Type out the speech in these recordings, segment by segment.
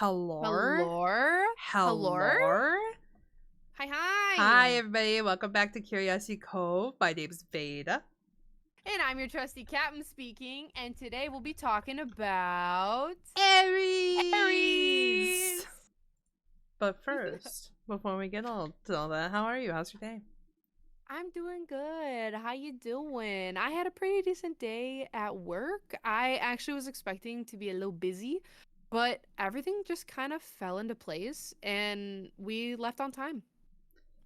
Hello. Hello? Hello. Hi. Hi, everybody. Welcome back to Curiosity Cove. My name's Veda. And I'm your trusty captain speaking, and today we'll be talking about... Aries. Aries! But first, before we get all to all that, how are you? How's your day? I'm doing good. How you doing? I had a pretty decent day at work. I actually was expecting to be a little busy, but everything just kind of fell into place, and we left on time.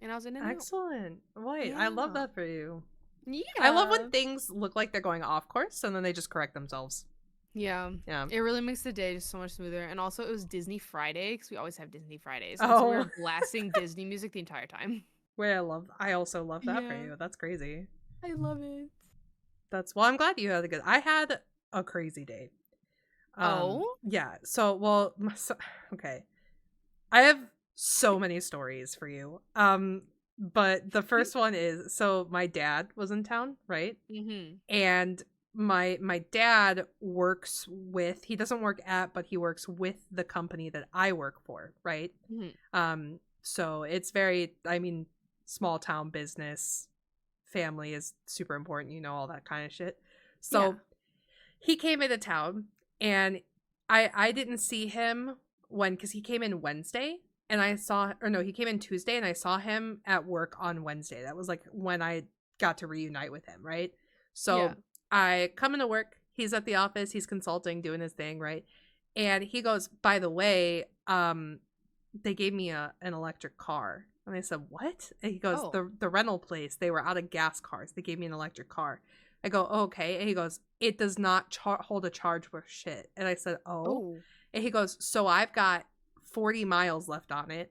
And I was in and out. Excellent. Wait, I love Yeah. that for you. Yeah. I love when things look like they're going off course and then they just correct themselves. Yeah. Yeah. It really makes the day just so much smoother. And also, it was Disney Friday because we always have Disney Fridays. And so we Oh, were blasting Disney music the entire time. wait, I also love that for Yeah. you. That's crazy. I love it. Well, I'm glad you had a good. I had a crazy day. Yeah. Okay. I have so many stories for you. But the first one is, so my dad was in town, right? Mm-hmm. And my dad works with, he doesn't work at, but he works with the company that I work for, right? Mm-hmm. So it's very, I mean, small town business, family is super important, all that kind of shit. So Yeah. he came into town, and I didn't see him because he came in Wednesday, and he came in Tuesday, and I saw him at work on Wednesday. That was like when I got to reunite with him, right? So Yeah. I come into work, he's at the office, he's consulting, doing his thing, right? And he goes, by the way, they gave me an electric car. And I said, what? And he goes, Oh. the rental place, they were out of gas cars. They gave me an electric car. I go, oh, okay. And he goes, it does not hold a charge worth shit. And I said, oh. Oh. And he goes, so I've got 40 miles left on it,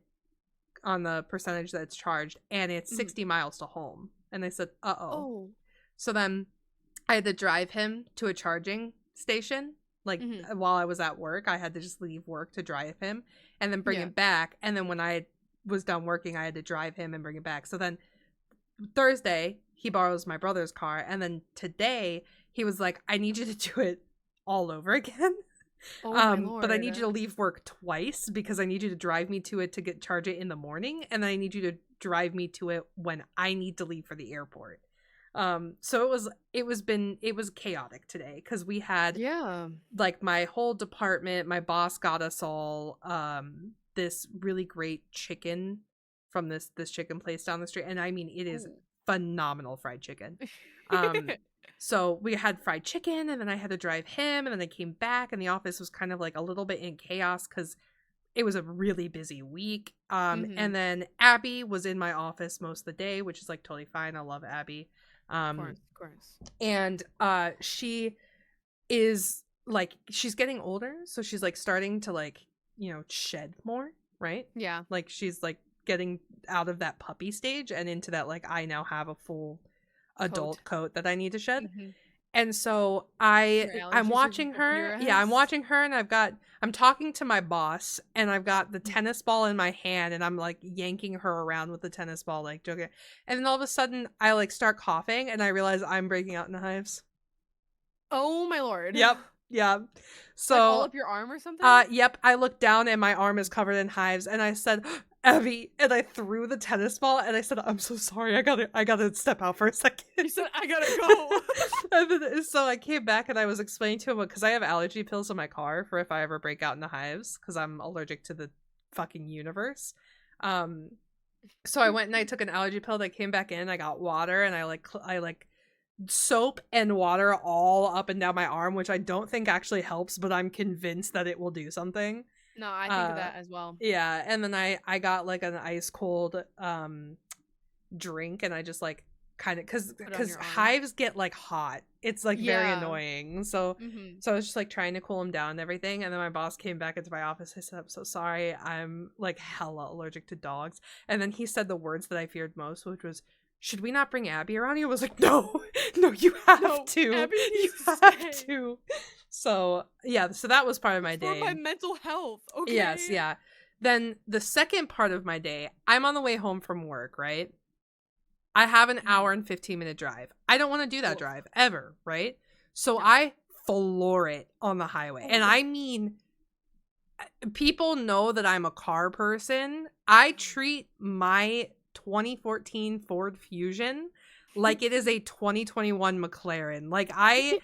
on the percentage that's charged, and it's 60 miles to home. And I said, uh-oh. Oh. So then I had to drive him to a charging station. Like, while I was at work, I had to just leave work to drive him and then bring him back. And then when I was done working, I had to drive him and bring him back. So then Thursday, he borrows my brother's car. And then today, he was like, I need you to do it all over again. Oh, my Lord. But I need you to leave work twice because I need you to drive me to it to charge it in the morning. And then I need you to drive me to it when I need to leave for the airport. So it was chaotic today because we had like my whole department, my boss got us all this really great chicken from this chicken place down the street, and I mean it is phenomenal fried chicken. So we had fried chicken, and then I had to drive him, and then I came back, and the office was kind of like a little bit in chaos because it was a really busy week. And then Abby was in my office most of the day, which is like totally fine. I love Abby. Of course. And she is like, she's getting older, so she's like starting to like, shed more, right? Yeah. Like she's like getting out of that puppy stage and into that like I now have a full adult coat that I need to shed. And so I'm watching her. Yeah, I'm watching her, and I'm talking to my boss, and I've got the tennis ball in my hand, and I'm like yanking her around with the tennis ball, like joking. And then all of a sudden I like start coughing, and I realize I'm breaking out in hives. Oh my Lord. Yep. Yeah. So like all up your arm or something? Yep. I looked down and my arm is covered in hives, and I said, Abby, and I threw the tennis ball, and I said, I'm so sorry. I gotta step out for a second. You said, I gotta go. And then, so I came back and I was explaining to him, because I have allergy pills in my car for if I ever break out into hives, because I'm allergic to the fucking universe. So I went and I took an allergy pill. That came back in. I got water, and I like soap and water all up and down my arm, which I don't think actually helps, but I'm convinced that it will do something. No, I think of that as well. Yeah, and then I got like an ice cold drink, and I just like kind of because hives get like hot. It's like very annoying. So I was just like trying to cool them down and everything. And then my boss came back into my office. I said, I'm so sorry. I'm like hella allergic to dogs. And then he said the words that I feared most, which was, should we not bring Abby around? He was like, no, you have to. Abby you have to. So yeah, so that was part of my day. For my mental health. Okay. Yes, yeah. Then the second part of my day, I'm on the way home from work, right? I have an hour and 15-minute drive. I don't want to do that drive ever, right? So I floor it on the highway. And I mean people know that I'm a car person. I treat my 2014 Ford Fusion like it is a 2021 McLaren. Like, I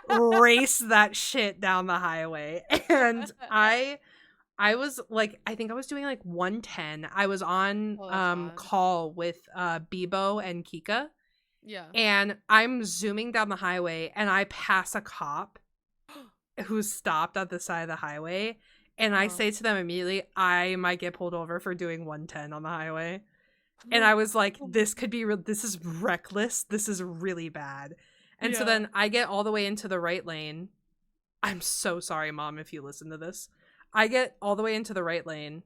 race that shit down the highway. And I was like, I think I was doing like 110. I was on Oh, that's hot. call with Bebo and Kika, Yeah. and I'm zooming down the highway and I pass a cop who's stopped at the side of the highway, and I say to them immediately, I might get pulled over for doing 110 on the highway. And I was like, this could be this is reckless. This is really bad. And so then I get all the way into the right lane. I'm so sorry, Mom, if you listen to this. I get all the way into the right lane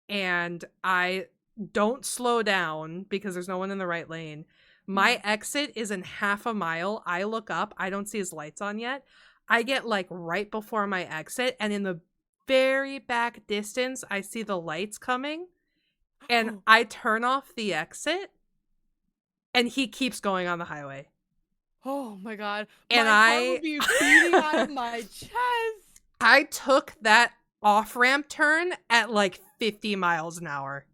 and I don't slow down because there's no one in the right lane. My exit is in half a mile. I look up. I don't see his lights on yet. I get like right before my exit, and in the very back distance, I see the lights coming, and I turn off the exit, and he keeps going on the highway. Oh my god. And my heart will be beating out of my chest. I took that off-ramp turn at like 50 miles an hour.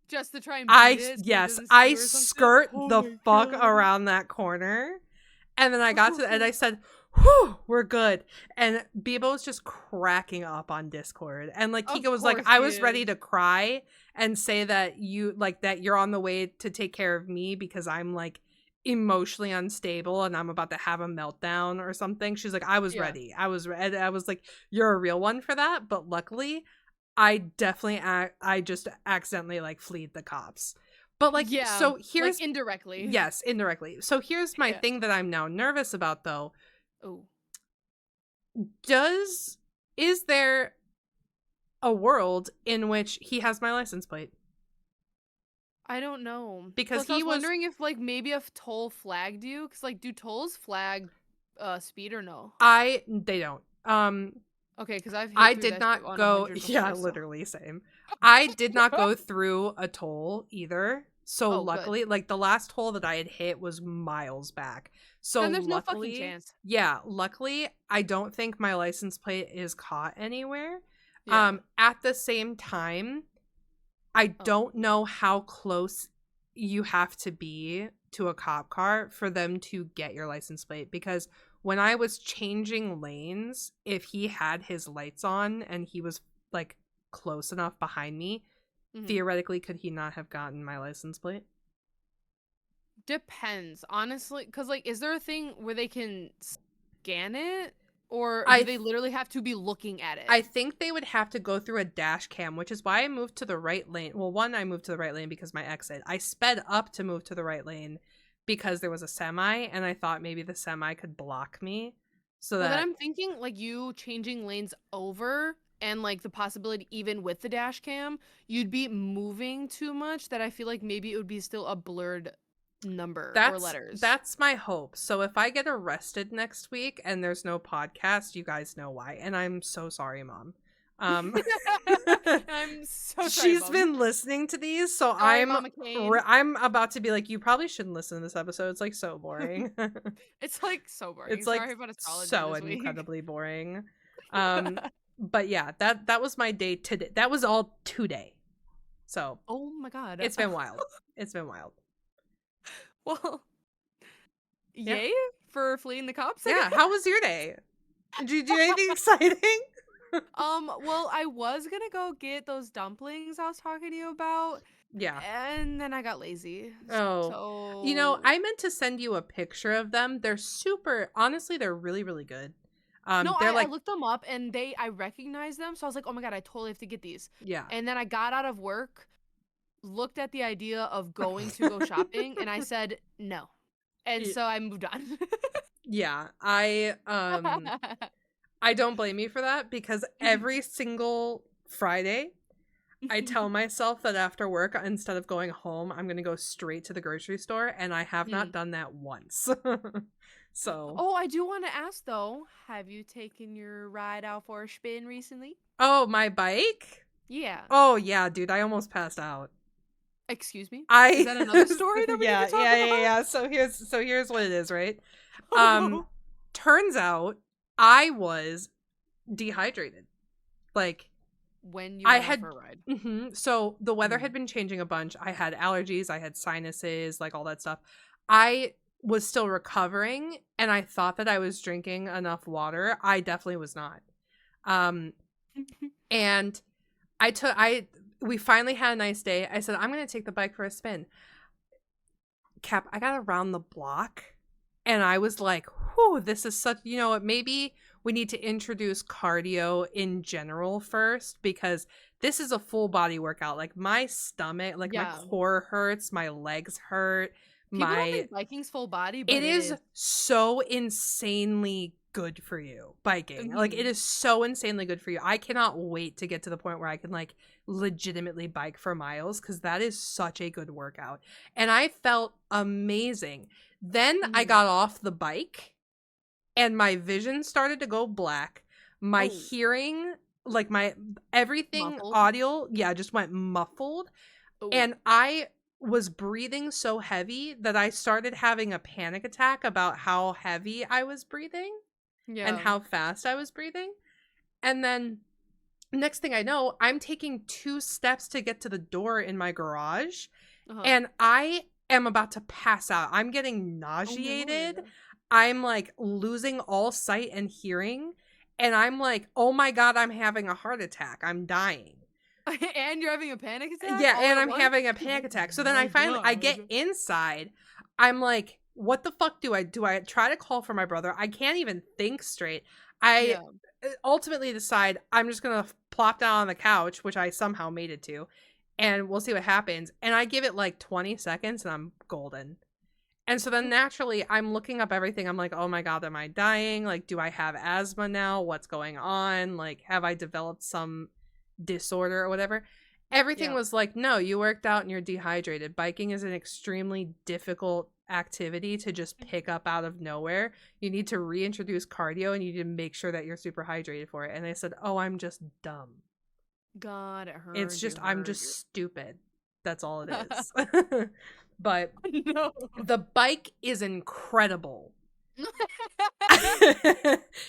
Just to try and beat it? Yes, I skirt the fuck around that corner. And then I got to and I said, whew, we're good. And Bebo's just cracking up on Discord. And like Kika was like, I was ready to cry and say that you're on the way to take care of me because I'm like emotionally unstable and I'm about to have a meltdown or something. She's like, I was ready. I was ready. I was like, you're a real one for that. But luckily, I just accidentally like fleed the cops. But like, so here's like indirectly. Yes, indirectly. So here's my thing that I'm now nervous about though. Oh. Is there a world in which he has my license plate? I don't know. Because I was wondering if like maybe a toll flagged you, because like do tolls flag speed or no? They don't. Okay, because I did not go. Yeah, literally same. I did not go through a toll either. So luckily, like the last toll that I had hit was miles back. So then there's luckily, no fucking chance. Yeah, luckily, I don't think my license plate is caught anywhere. Yeah. At the same time, I don't know how close you have to be to a cop car for them to get your license plate, because when I was changing lanes, if he had his lights on and he was like close enough behind me, theoretically, could he not have gotten my license plate? Depends, honestly, because like, is there a thing where they can scan it, or do they literally have to be looking at it? I think they would have to go through a dash cam, which is why I moved to the right lane. Well, one, I moved to the right lane because my exit. I sped up to move to the right lane because there was a semi, and I thought maybe the semi could block me. So then I'm thinking like you changing lanes over, and like the possibility even with the dash cam, you'd be moving too much that I feel like maybe it would be still a blurred number or letters. That's my hope. So if I get arrested next week and there's no podcast, you guys know why. And I'm so sorry, Mom. I'm so sorry. She's Mom. been listening to these, so sorry, I'm about to be like, you probably shouldn't listen to this episode. It's like so boring. It's like so boring. It's like sorry about astrology so this week. incredibly boring. But yeah, that was my day today. That was all today. So oh my god, it's been wild. It's been wild. Well, yay for fleeing the cops. Yeah, how was your day? Did you do anything exciting? Well, I was gonna go get those dumplings I was talking to you about. Yeah. And then I got lazy. Oh. So... You know, I meant to send you a picture of them. They're honestly, they're really, really good. No, I looked them up and I recognized them. So I was like, oh my god, I totally have to get these. Yeah. And then I got out of work, looked at the idea of going to go shopping, and I said no. And so I moved on. Yeah. I don't blame you for that, because every single Friday I tell myself that after work, instead of going home, I'm going to go straight to the grocery store, and I have not done that once. So. Oh, I do want to ask though, have you taken your ride out for a spin recently? Oh, my bike? Yeah. Oh, yeah, dude. I almost passed out. Excuse me? Is that another story that we can talk about? Yeah. So here's what it is, right? Turns out I was dehydrated. Like, when you I went out had, for a ride? so the weather Mhm. had been changing a bunch. I had allergies, I had sinuses, like all that stuff. I was still recovering and I thought that I was drinking enough water. I definitely was not. Um, and we finally had a nice day. I said, I'm going to take the bike for a spin. Cap, I got around the block and I was like, whew, this is such, maybe we need to introduce cardio in general first because this is a full body workout. Like my stomach, like my Yeah. core hurts, my legs hurt, People don't my think biking's full body, it but it is is. so insanely good for you, biking. Like it Mhm. is so insanely good for you. I cannot wait to get to the point where I can like legitimately bike for miles because that is such a good workout. And I felt amazing. Then I Mhm. got off the bike and my vision started to go black. My Oh, hearing, like my everything muffled? audio, yeah, just went muffled. Oh. And I was breathing so heavy that I started having a panic attack about how heavy I was breathing and Yeah. how fast I was breathing. And then next thing I know, I'm taking 2 steps to get to the door in my garage Uh-huh. and I am about to pass out. I'm getting Oh my nauseated. lord. I'm like losing all sight and hearing. And I'm like, oh my God, I'm having a heart attack. I'm dying. And you're having a panic attack Yeah, all and at I'm once? having a panic Oh attack. So then my I get god. inside. I'm like, what the fuck do I do? I try to call for my brother. I can't even think straight. I Yeah. ultimately decide I'm just gonna plop down on the couch, which I somehow made it to, and we'll see what happens. And I give it like 20 seconds and I'm golden. And so then naturally I'm looking up everything. I'm like, oh my God, am I dying? Like, do I have asthma now? What's going on? Like, have I developed some disorder or whatever? Everything Yeah. was like, no, you worked out and you're dehydrated. Biking is an extremely difficult activity to just pick up out of nowhere. You need to reintroduce cardio and you need to make sure that you're super hydrated for it. And I said, oh, I'm just dumb. God, it It's heard you, just, I'm heard just you. stupid. That's all it is. But No. the bike is incredible.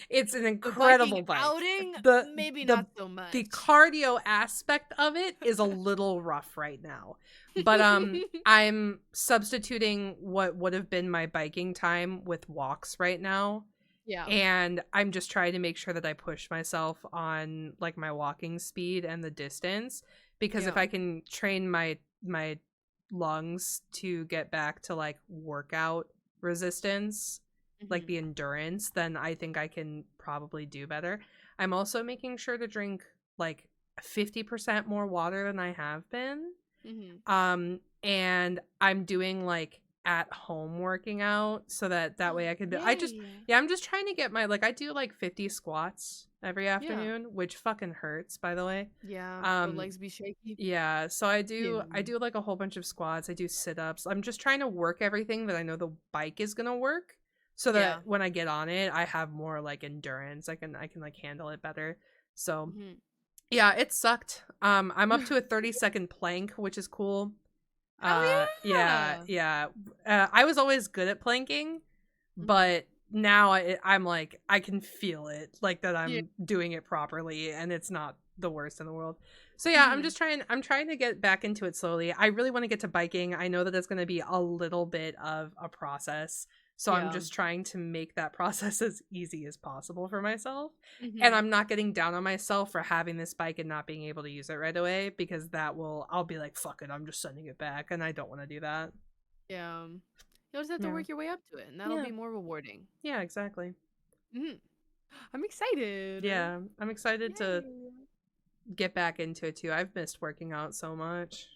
It's an The biking incredible bike. outing, The maybe the not so the much. cardio aspect of it is a little rough right now. But I'm substituting what would have been my biking time with walks right now. Yeah. And I'm just trying to make sure that I push myself on like my walking speed and the distance because if Yeah. I can train my lungs to get back to like workout resistance, like Mhm. the endurance, then I think I can probably do better. I'm also making sure to drink like 50% more water than I have been. Mhm. And I'm doing like at home working out so that way I can be Yay. yeah, I'm just trying to get my like I do like 50 squats every Yeah. afternoon, which fucking hurts by the way. Yeah. The Um legs be shaky. yeah, so I Yeah. do I do like a whole bunch of squats, I do sit-ups. I'm just trying to work everything that I know the bike is going to work so that Yeah. when I get on it, I have more like endurance. I can like handle it better. So, Mhm. yeah, it sucked. I'm up to a 30-second plank, which is cool. Oh Yeah, yeah. yeah. I was always good at planking, Mhm. but now I'm like I can feel it, like that Yeah. I'm doing it properly, and it's not the worst in the world. So yeah, Mhm. I'm trying to get back into it slowly. I really want to get to biking. I know that it's going to be a little bit of a process. So I'm Yeah. just trying to make that process as easy as possible for myself. And Mhm. I'm not getting down on myself for having this bike and not being able to use it right away because I'll be like, fuck it, I'm just sending it back. And I don't want to do that. Yeah. You'll just have to Yeah. work your way up to it, and that'll Yeah. be more rewarding. Yeah, exactly. Mhm. I'm excited. Yeah. I'm excited to Yay. get back into it too. I've missed working out so much.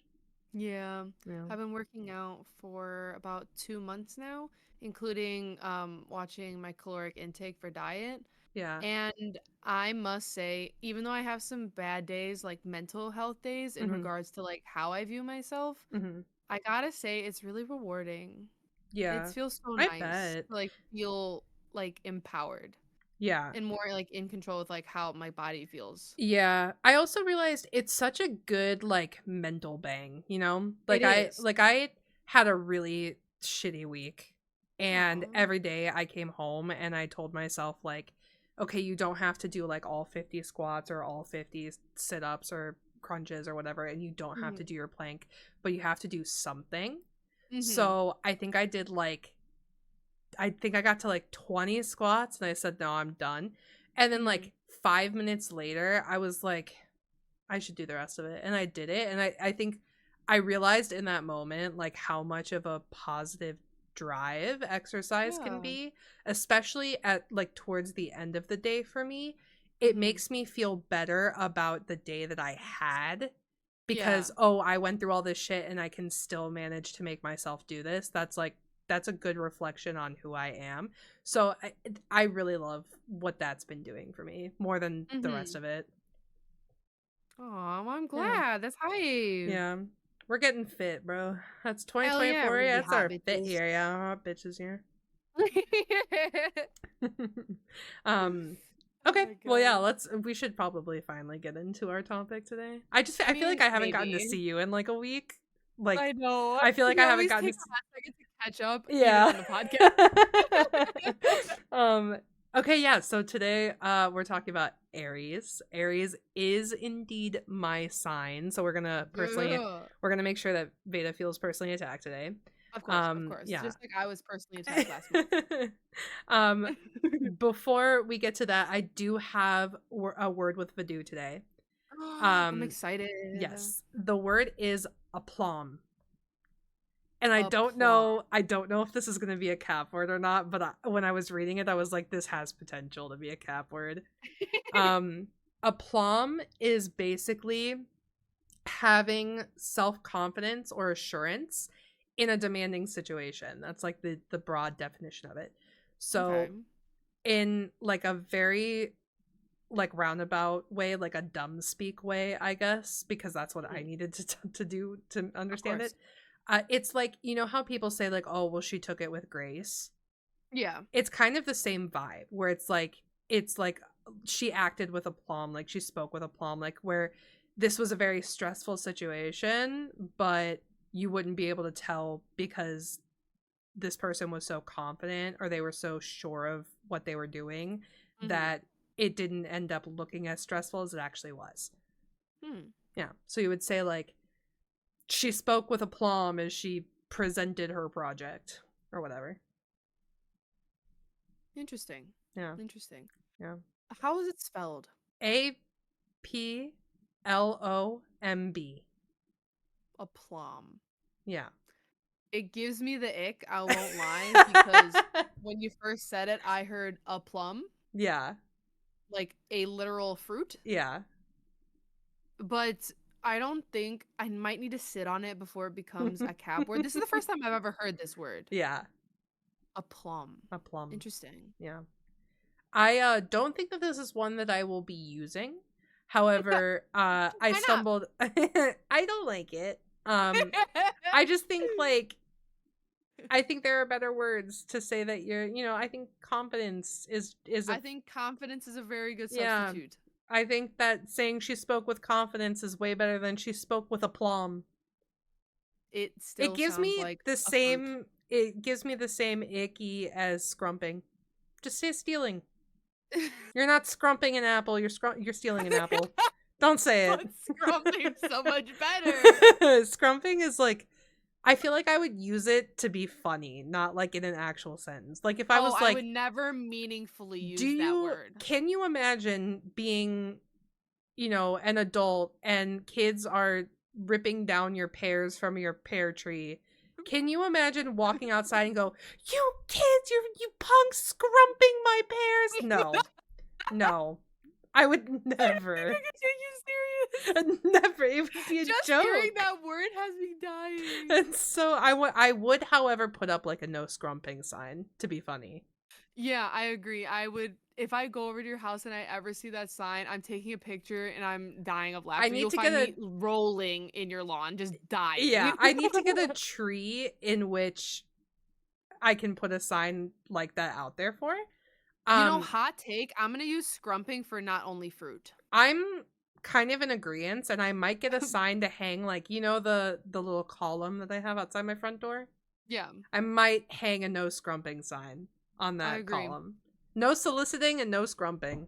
Yeah. Yeah. I've been working out for about 2 months now, including watching my caloric intake for diet. Yeah. And I must say, even though I have some bad days, like mental health days, in Mhm. regards to like how I view myself, Mhm. I gotta say it's really rewarding. It Yeah. feels so I nice bet. to like feel like empowered Yeah. and more like in control with like how my body feels. Yeah. I also realized it's such a good like mental bang, you know? It is. Like I had a really shitty week and Aw. every day I came home and I told myself like okay, you don't have to do like all 50 squats or all 50 sit-ups or crunches or whatever, and you don't have to do your plank, but you have to do something. So I think I got to like 20 squats and I said, no, I'm done. And then like 5 minutes later, I was like, I should do the rest of it. And I did it. And I think I realized in that moment, like how much of a positive drive exercise can be, especially at like towards the end of the day for me. It makes me feel better about the day that I had because, oh, I went through all this shit and I can still manage to make myself do this. That's a good reflection on who I am. So I really love what that's been doing for me more than the rest of it. Oh, well, I'm glad. That's hype. Yeah. We're getting fit, bro. That's Hell yeah, 2024. Yeah, that's our bitches. fit year. Yeah, hot bitches here. Okay. Well, yeah, we should probably finally get into our topic today. I feel like I haven't gotten to see you in like a week. Like, I know. I feel like I haven't gotten to catch up. Yeah. Even on the podcast. Okay, yeah. So today, we're talking about Aries. Aries is indeed my sign. So we're gonna make sure that Veda feels personally attacked today. Of course. Yeah. Just like I was personally attacked last month. Before we get to that, I do have a word with Vadu today. I'm excited. Yes, the word is aplomb. And I don't know if this is going to be a cap word or not, but when I was reading it, I was like, this has potential to be a cap word. Aplomb is basically having self-confidence or assurance in a demanding situation. That's like the broad definition of it. So in like a very like roundabout way, like a dumb speak way, I guess, because that's what I needed to do to understand it. It's like, you know how people say like, oh, well, she took it with grace. Yeah. It's kind of the same vibe where it's like she acted with aplomb, like she spoke with aplomb, like where this was a very stressful situation, but you wouldn't be able to tell because this person was so confident or they were so sure of what they were doing that it didn't end up looking as stressful as it actually was. Yeah. So you would say like, she spoke with aplomb as she presented her project or whatever. Interesting. Yeah. Interesting. Yeah. How is it spelled? Aplomb. Aplomb. Yeah. It gives me the ick, I won't lie, because when you first said it, I heard a plum. Yeah. Like a literal fruit. Yeah. But I don't think I might need to sit on it before it becomes a cap word. This is the first time I've ever heard this word. Yeah. Aplomb. Interesting. Yeah. I don't think that this is one that I will be using. However, I stumbled. I don't like it. I just think like, I think there are better words to say that I think confidence is I think confidence is a very good substitute. I think that saying she spoke with confidence is way better than she spoke with aplomb. It gives me like the same fruit. It gives me the same icky as scrumping. Just say stealing. You're not scrumping an apple, you're stealing an apple. Don't say it. But scrumping's so much better. Scrumping is like, I feel like I would use it to be funny, not like in an actual sentence. Like if I was like, I would never meaningfully use that word. Can you imagine being, an adult and kids are ripping down your pears from your pear tree? Can you imagine walking outside and go, you kids, you punks scrumping my pears? No. I would never. Are you serious? Never. It would be a Just joke. hearing that word has me dying. And so I would, however, put up like a no scrumping sign to be funny. Yeah, I agree. I would, if I go over to your house and I ever see that sign, I'm taking a picture and I'm dying of laughter. You'll find me rolling in your lawn, just dying. Yeah, I need to get a tree in which I can put a sign like that out there for. Hot take, I'm gonna use scrumping for not only fruit. I'm kind of in agreement, and I might get a sign to hang, like, the little column that I have outside my front door? Yeah. I might hang a no scrumping sign on that column. No soliciting and no scrumping.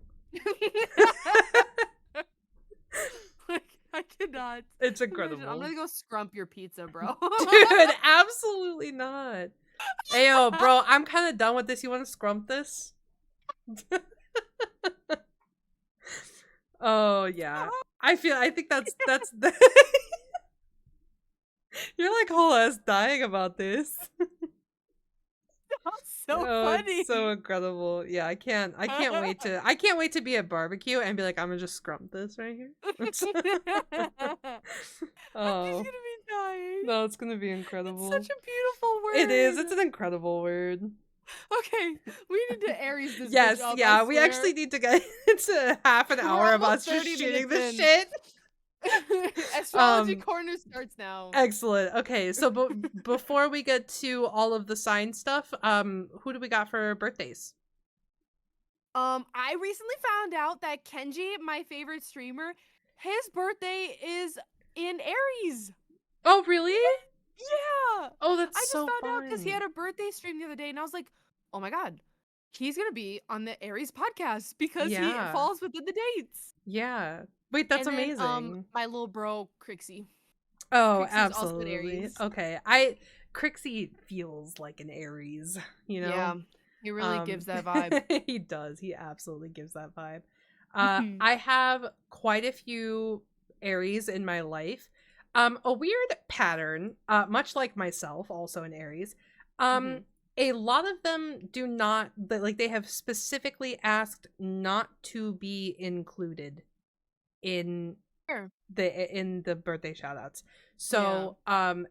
I cannot. It's Imagine, incredible. I'm gonna go scrump your pizza, bro. Dude, absolutely not. Ayo, bro, I'm kind of done with this. You want to scrump this? Oh, yeah. I think that's the... You're like whole ass dying about this. That's so funny. It's so incredible. Yeah, I can't wait to be at barbecue and be like, I'm gonna just scrump this right here. I'm just gonna Oh be dying. no, it's gonna be incredible. It's such a beautiful word. It is. It's an incredible word. Okay, we need to Aries this. Yes, bitch up, yeah, I we swear. actually need to get into half an hour of us just shooting this shit. Astrology corner starts now. Excellent. Okay, so before we get to all of the sign stuff, who do we got for birthdays? I recently found out that Kenji, my favorite streamer, his birthday is in Aries. Oh, really? Yeah. Oh, that's I just so found out because he fun. had a birthday stream the other day, and I was like, oh my god, he's gonna be on the Aries podcast because he falls within the dates. Yeah. Wait, that's and then, amazing. My little bro Crixie. Oh, Crixie's absolutely. Also an Aries. Okay, Crixie feels like an Aries, you know? Yeah, he really gives that vibe. He does. He absolutely gives that vibe. I have quite a few Aries in my life. A weird pattern, much like myself, also an Aries. A lot of them do not, like, they have specifically asked not to be included in the birthday shoutouts. So,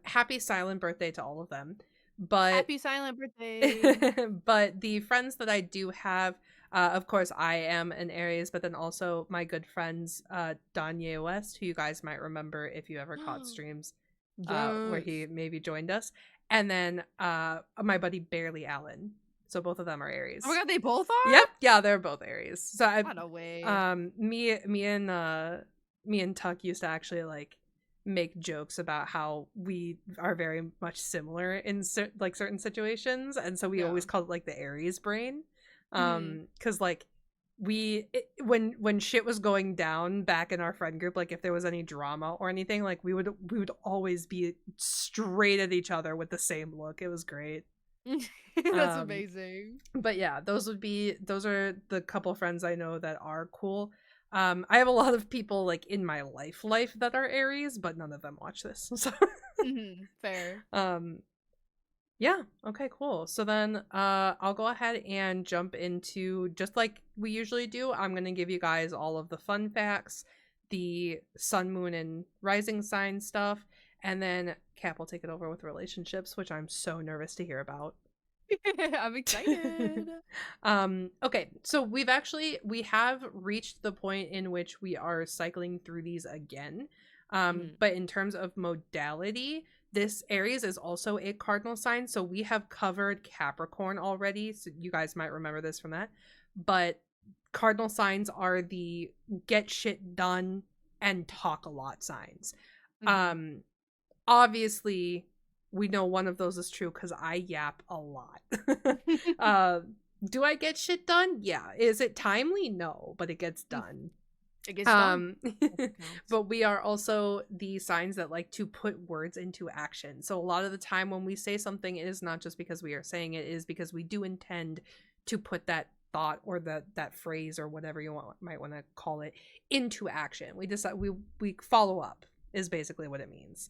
happy silent birthday to all of them. But happy silent birthday. But the friends that I do have, of course, I am an Aries, but then also my good friends, Danye West, who you guys might remember if you ever caught streams, where he maybe joined us, and then my buddy Barely Allen. So both of them are Aries. Oh my god, they both are? Yep, yeah, they're both Aries. So no way. Me and Tuck used to actually like make jokes about how we are very much similar in certain situations, and so we always called it like the Aries brain, because like when shit was going down back in our friend group, like if there was any drama or anything, like we would always be straight at each other with the same look. It was great. That's amazing. But yeah, those are the couple friends I know that are cool. I have a lot of people like in my life that are Aries, but none of them watch this. So fair. Yeah, okay, cool. So then I'll go ahead and jump into, just like we usually do, I'm gonna give you guys all of the fun facts, the sun, moon, and rising sign stuff, and then Cap will take it over with relationships, which I'm so nervous to hear about. I'm excited. Okay, so we have reached the point in which we are cycling through these again. But in terms of modality, this Aries is also a cardinal sign, so we have covered Capricorn already, so you guys might remember this from that. But cardinal signs are the get shit done and talk a lot signs. Obviously we know one of those is true because I yap a lot. Do I get shit done? Yeah. Is it timely? No, but it gets done. It gets done. But we are also the signs that like to put words into action. So a lot of the time when we say something, it is not just because we are saying it, it is because we do intend to put that thought or that phrase or whatever you might want to call it into action. We decide we follow up is basically what it means.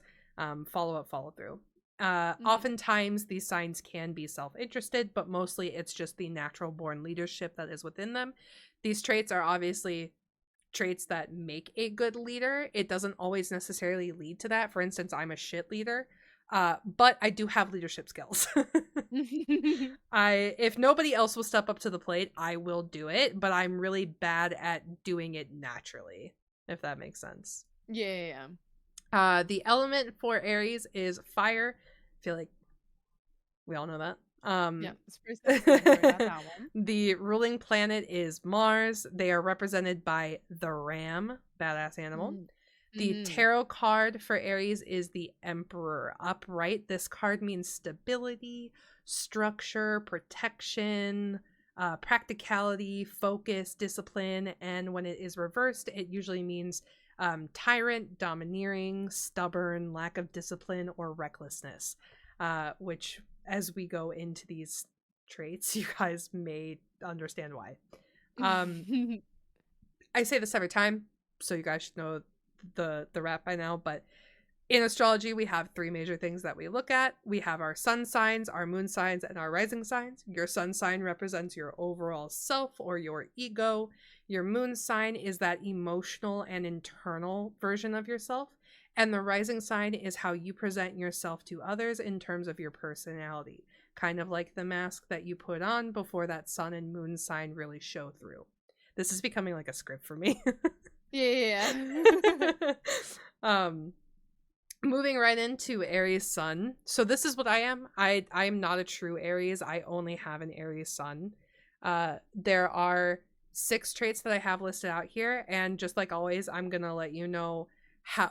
Follow up, follow through. Oftentimes these signs can be self-interested, but mostly it's just the natural born leadership that is within them. These traits are obviously traits that make a good leader. It doesn't always necessarily lead to that. For instance, I'm a shit leader, but I do have leadership skills. If nobody else will step up to the plate, I will do it, but I'm really bad at doing it naturally, if that makes sense. Yeah. The element for Aries is fire. I feel like we all know that. Yeah, it's pretty that one. The ruling planet is Mars. They are represented by the ram, badass animal. The tarot card for Aries is the Emperor, upright. This card means stability, structure, protection, practicality, focus, discipline, and when it is reversed, it usually means tyrant, domineering, stubborn, lack of discipline, or recklessness, which as we go into these traits, you guys may understand why. I say this every time, so you guys should know the rap by now, but in astrology, we have 3 major things that we look at. We have our sun signs, our moon signs, and our rising signs. Your sun sign represents your overall self or your ego. Your moon sign is that emotional and internal version of yourself. And the rising sign is how you present yourself to others in terms of your personality. Kind of like the mask that you put on before that sun and moon sign really show through. This is becoming like a script for me. Yeah. Moving right into Aries sun. So this is what I am. I am not a true Aries. I only have an Aries sun. There are 6 traits that I have listed out here, and just like always, I'm gonna let you know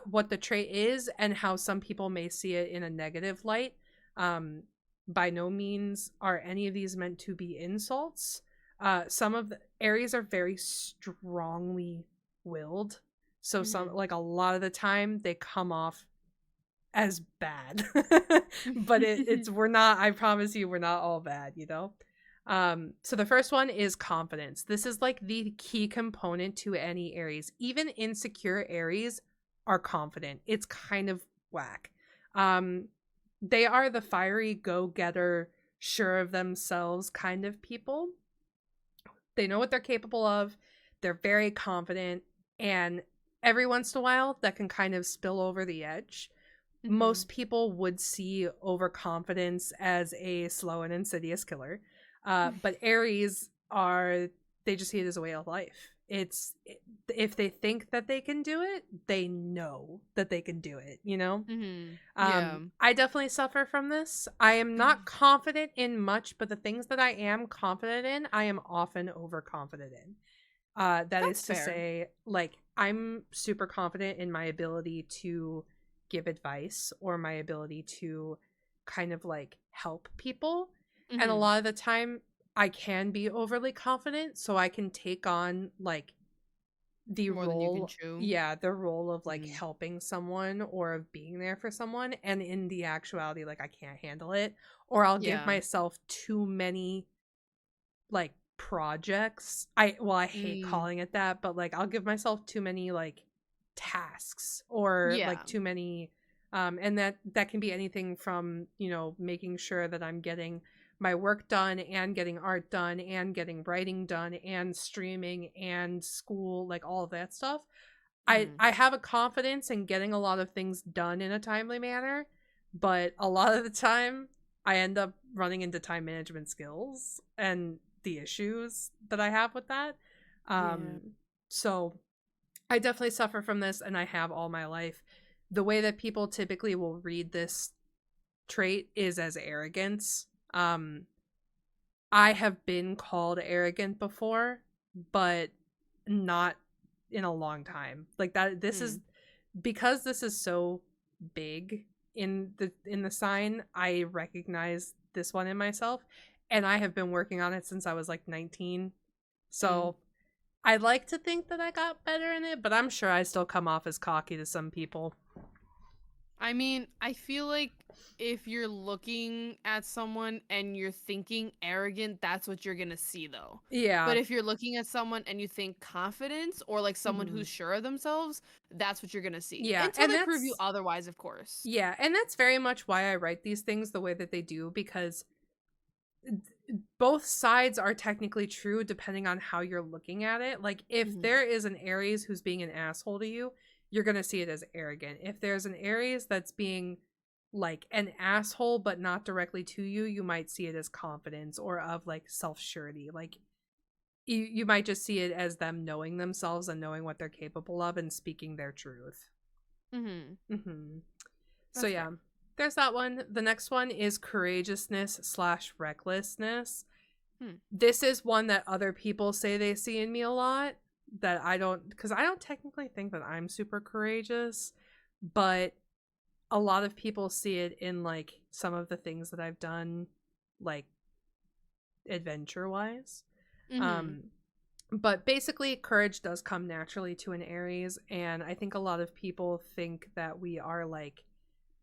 what the trait is and how some people may see it in a negative light. By no means are any of these meant to be insults. Some of the Aries are very strongly willed, so some like a lot of the time they come off as bad. But we're not, I promise you, we're not all bad, you know. So the first one is confidence. This is like the key component to any Aries. Even insecure Aries are confident. It's kind of whack. They are the fiery, go-getter, sure of themselves kind of people. They know what they're capable of. They're very confident, and every once in a while that can kind of spill over the edge. Most people would see overconfidence as a slow and insidious killer. But Aries they just see it as a way of life. If they think that they can do it, they know that they can do it, you know? Yeah. I definitely suffer from this. I am not confident in much, but the things that I am confident in, I am often overconfident in. That's to say, like, I'm super confident in my ability to give advice or my ability to kind of like help people. And a lot of the time I can be overly confident, so I can take on like the More than you can chew. the role of like helping someone or of being there for someone, and in the actuality like I can't handle it, or I'll give myself too many like projects. I hate calling it that, but like I'll give myself too many like tasks or like too many and that can be anything from, you know, making sure that I'm getting my work done and getting art done and getting writing done and streaming and school, like all of that stuff. I have a confidence in getting a lot of things done in a timely manner, but a lot of the time I end up running into time management skills and the issues that I have with that. So I definitely suffer from this, and I have all my life. The way that people typically will read this trait is as arrogance. I have been called arrogant before, but not in a long time. Like that this is because this is so big in the sign, I recognize this one in myself, and I have been working on it since I was like 19. So I'd like to think that I got better in it, but I'm sure I still come off as cocky to some people. I mean, I feel like if you're looking at someone and you're thinking arrogant, that's what you're gonna see, though. Yeah. But if you're looking at someone and you think confidence or like someone who's sure of themselves, that's what you're gonna see. Yeah. Until they prove you otherwise, of course. Yeah, and that's very much why I write these things the way that they do, because both sides are technically true depending on how you're looking at it. Like if there is an Aries who's being an asshole to you, you're going to see it as arrogant. If there's an Aries that's being like an asshole but not directly to you, you might see it as confidence or of like self-surety. Like you might just see it as them knowing themselves and knowing what they're capable of and speaking their truth. So yeah, there's that one. The next one is courageousness/recklessness. This is one that other people say they see in me a lot, that I don't, because I don't technically think that I'm super courageous, but a lot of people see it in like some of the things that I've done, like adventure wise. Mm-hmm. But basically, courage does come naturally to an Aries, and I think a lot of people think that we are like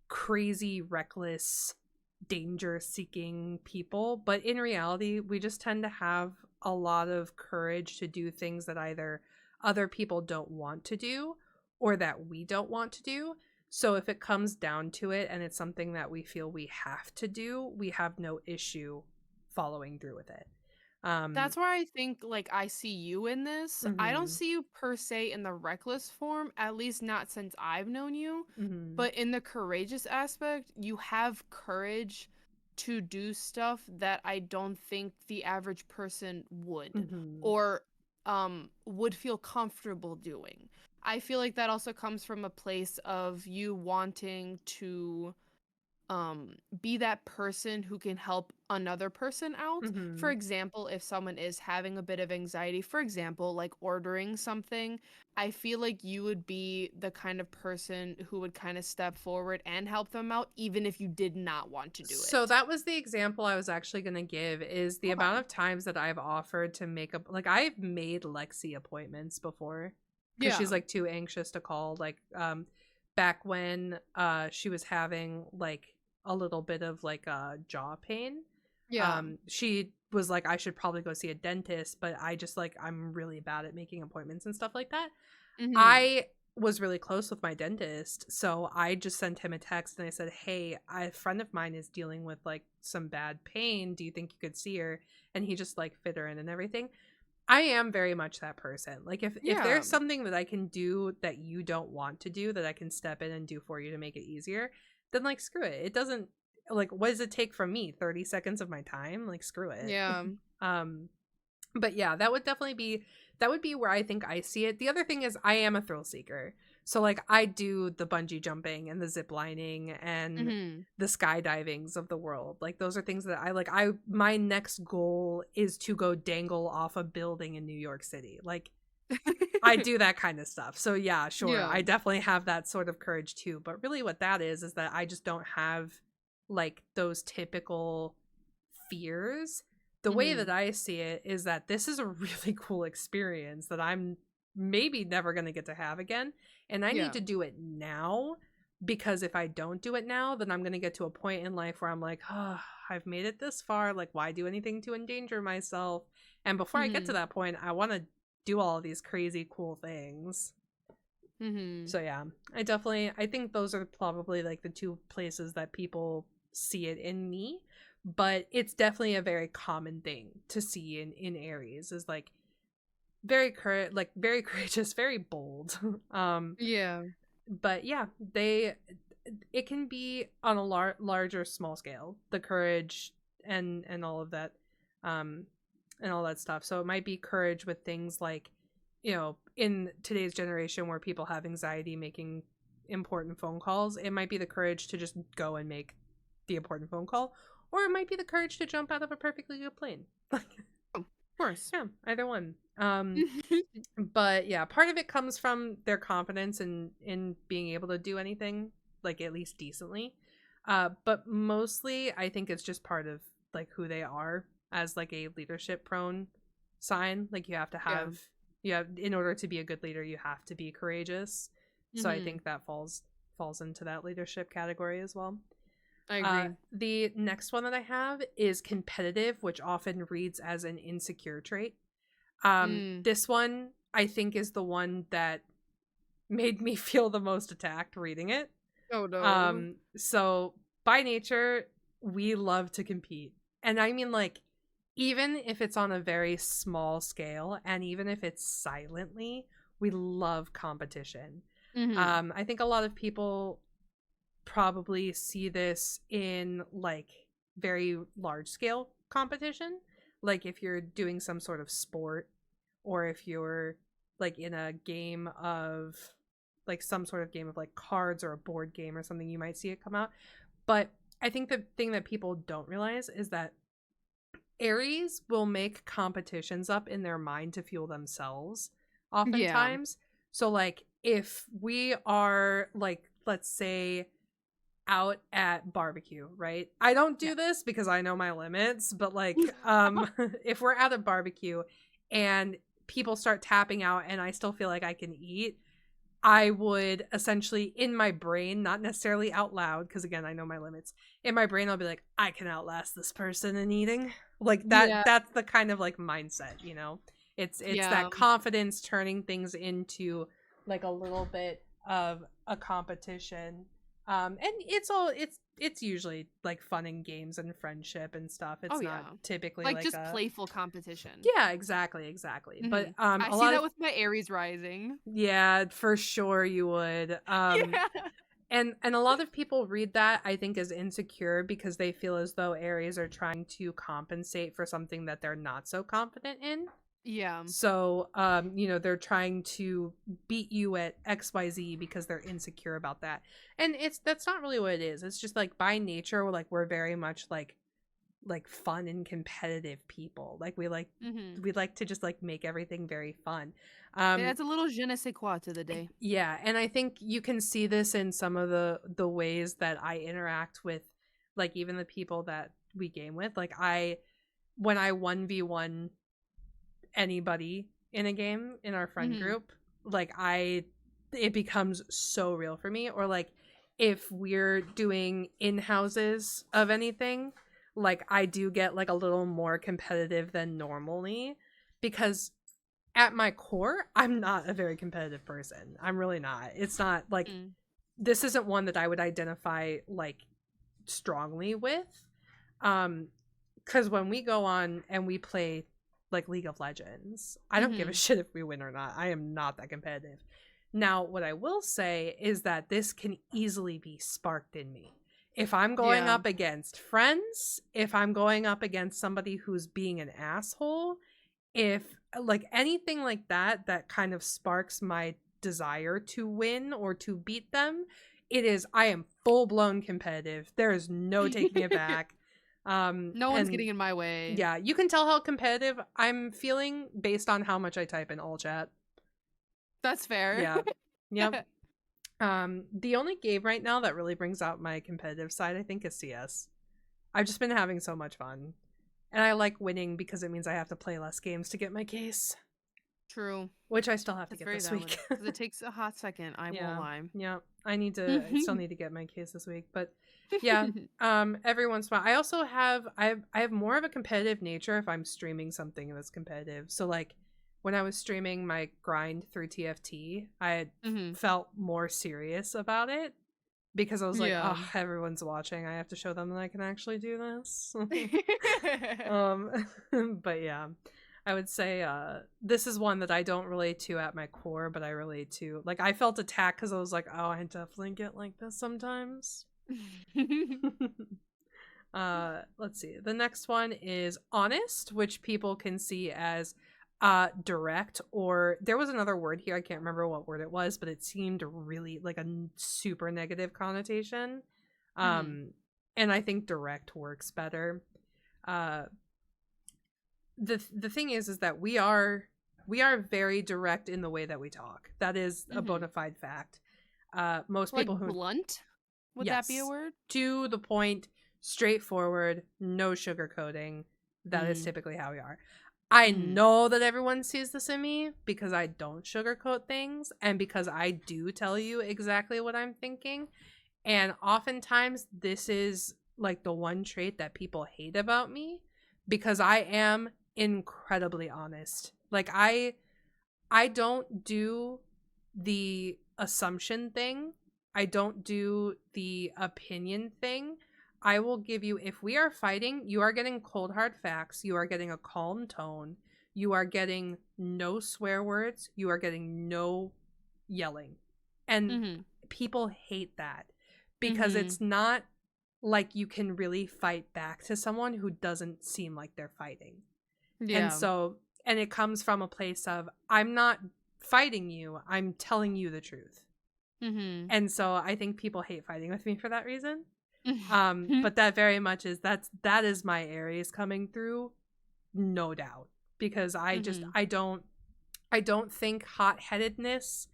crazy, reckless, danger-seeking people, but in reality, we just tend to have a lot of courage to do things that either other people don't want to do or that we don't want to do. So if it comes down to it and it's something that we feel we have to do, we have no issue following through with it. That's where I think like I see you in this. I don't Mhm. see you per se in the reckless form, at least not since I've known you. Mhm. But in the courageous aspect, you have courage to do stuff that I don't think the average person would Mhm. or would feel comfortable doing. I feel like that also comes from a place of you wanting to be that person who can help another person out. For Mhm. example, if someone is having a bit of anxiety, for example, like ordering something, I feel like you would be the kind of person who would kind of step forward and help them out even if you did not want to do So it. that was the example I was actually going to give is the amount Okay. of times that I've offered to make up like I've made Lexi appointments before cuz Yeah. she's like too anxious to call like back when she was having like a little bit of like jaw pain. Yeah. She was like I should probably go see a dentist, but I just like I'm really bad at making appointments and stuff like that. Mhm. I was really close with my dentist, so I just sent him a text and I said, "Hey, a friend of mine is dealing with like some bad pain. Do you think you could see her?" And he just like fit her in and everything. I am very much that person. Like if Yeah. there's something that I can do that you don't want to do that I can step in and do for you to make it easier, then like screw it. It doesn't like what does it take from me? 30 seconds of my time? Like screw it. Yeah. um but yeah, that would be where I think I see it. The other thing is I am a thrill seeker. So like I do the bungee jumping and the zip lining and Mhm. the skydivings of the world. Like those are things that I like. I my next goal is to go dangle off a building in New York City. Like I do that kind of stuff. So yeah, sure. Yeah. I definitely have that sort of courage too. But really what that is that I just don't have like those typical fears. The way that Mhm. I see it is that this is a really cool experience that I'm maybe never going to get to have again. And I need Yeah. to do it now because if I don't do it now, then I'm going to get to a point in life where I'm like, oh, I've made it this far. Like, why do anything to endanger myself? And before I get to Mhm. that point, I want to do all these crazy cool things. Mhm. So yeah, I think those are probably like the two places that people see it in me, but it's definitely a very common thing to see in Aries is like very courageous, very bold. Yeah. But yeah, they it can be on a larger small scale, the courage and all of that um and all that stuff. So it might be courage with things like, you know, in today's generation where people have anxiety making important phone calls, it might be the courage to just go and make the important phone call, or it might be the courage to jump out of a perfectly good plane. Oh, of course. Yeah, either one. But yeah, part of it comes from their confidence in being able to do anything like at least decently. But mostly I think it's just part of like who they are as like a leadership prone sign. Like Yeah. you have in order to be a good leader, you have to be courageous. So I Mhm. think that falls into that leadership category as well. I agree. The next one that I have is competitive, which often reads as an insecure trait. Mm. This one I think is the one that made me feel the most attacked reading it. Oh no. So by nature, we love to compete. And I mean like even if it's on a very small scale and even if it's silently, we love competition. Mhm. I think a lot of people probably see this in like very large scale competition. Like if you're doing some sort of sport or if you're like in a game of like some sort of game of like cards or a board game or something, you might see it come out. But I think the thing that people don't realize is that Aries will make competitions up in their mind to fuel themselves Yeah. oftentimes. So like if we are like let's say out at barbecue, right? I don't do Yeah. this because I know my limits, but like if we're at a barbecue and people start tapping out and I still feel like I can eat, I would essentially in my brain, not necessarily out loud, because again, I know my limits. In my brain, I'll be like, I can outlast this person in eating. Like Yeah. that's the kind of like mindset, you know? It's Yeah. that confidence turning things into like a little bit of a competition. And it's usually like fun and games and friendship and stuff. Oh It's not yeah. typically Like like just a playful competition. yeah, exactly. But I a see lot that of with my Aries rising. yeah, for sure you would. Yeah. And a lot of people read that I think as insecure because they feel as though Aries are trying to compensate for something that they're not so confident in. Yeah. So, you know, they're trying to beat you at XYZ because they're insecure about that. And that's not really what it is. It's just like by nature, we're very much like fun and competitive people. Like we like to just like make everything very fun. It Um adds a little je ne sais quoi to the day. yeah, and I think you can see this in some of the ways that I interact with like even the people that we game with. Like when I 1v1 anybody in a game in our friend group, like it becomes so real for me. Or like if we're doing in-houses of anything, like I do get like a little more competitive than normally because at my core, I'm not a very competitive person. I'm really not. It's not like this isn't one that I would identify like strongly with. Cuz when we go on and we play like League of Legends, I don't give a shit if we win or not. I am not that competitive. Now, what I will say is that this can easily be sparked in me. If I'm going Yeah. up against friends, if I'm going up against somebody who's being an asshole, if like anything like that kind of sparks my desire to win or to beat them, I am full-blown competitive. There is no taking it back. No one's And getting in my way. yeah, you can tell how competitive I'm feeling based on how much I type in all chat. That's fair. Yeah. Yep. The only game right now that really brings out my competitive side, I think, is CS. I've just been having so much fun. And I like winning because it means I have to play less games to get my case. True. Which I still have to That's get very this valid. week. Because it takes a hot second, I won't lie. Yeah. I still need to get my case this week. But yeah, every once in a while. I also I have more of a competitive nature if I'm streaming something that's competitive. So like when I was streaming my grind through TFT, I had felt more serious about it. Because I was like, Yeah. oh, everyone's watching. I have to show them that I can actually do this. But yeah, I would say this is one that I don't relate to at my core, but I relate to. Like, I felt attacked because I was like, oh, I definitely get like this sometimes. Let's see. The next one is honest, which people can see as direct, or there was another word here, I can't remember what word it was, but it seemed really like a super negative connotation. And I think direct works better. The thing is that we are very direct in the way that we talk. That is a bona fide fact. Most like people who blunt, would that be a word? To the point, straightforward, no sugarcoating. That is typically how we are. I know that everyone sees this in me because I don't sugarcoat things and because I do tell you exactly what I'm thinking. And oftentimes this is like the one trait that people hate about me because I am incredibly honest. Like I don't do the assumption thing. I don't do the opinion thing. I will give you, if we are fighting, you are getting cold hard facts. You are getting a calm tone. You are getting no swear words. You are getting no yelling. And people hate that because it's not like you can really fight back to someone who doesn't seem like they're fighting. Yeah. And it comes from a place of, I'm not fighting you. I'm telling you the truth. And so I think people hate fighting with me for that reason. But that very much is that is my Aries coming through, no doubt, because I don't think hot-headedness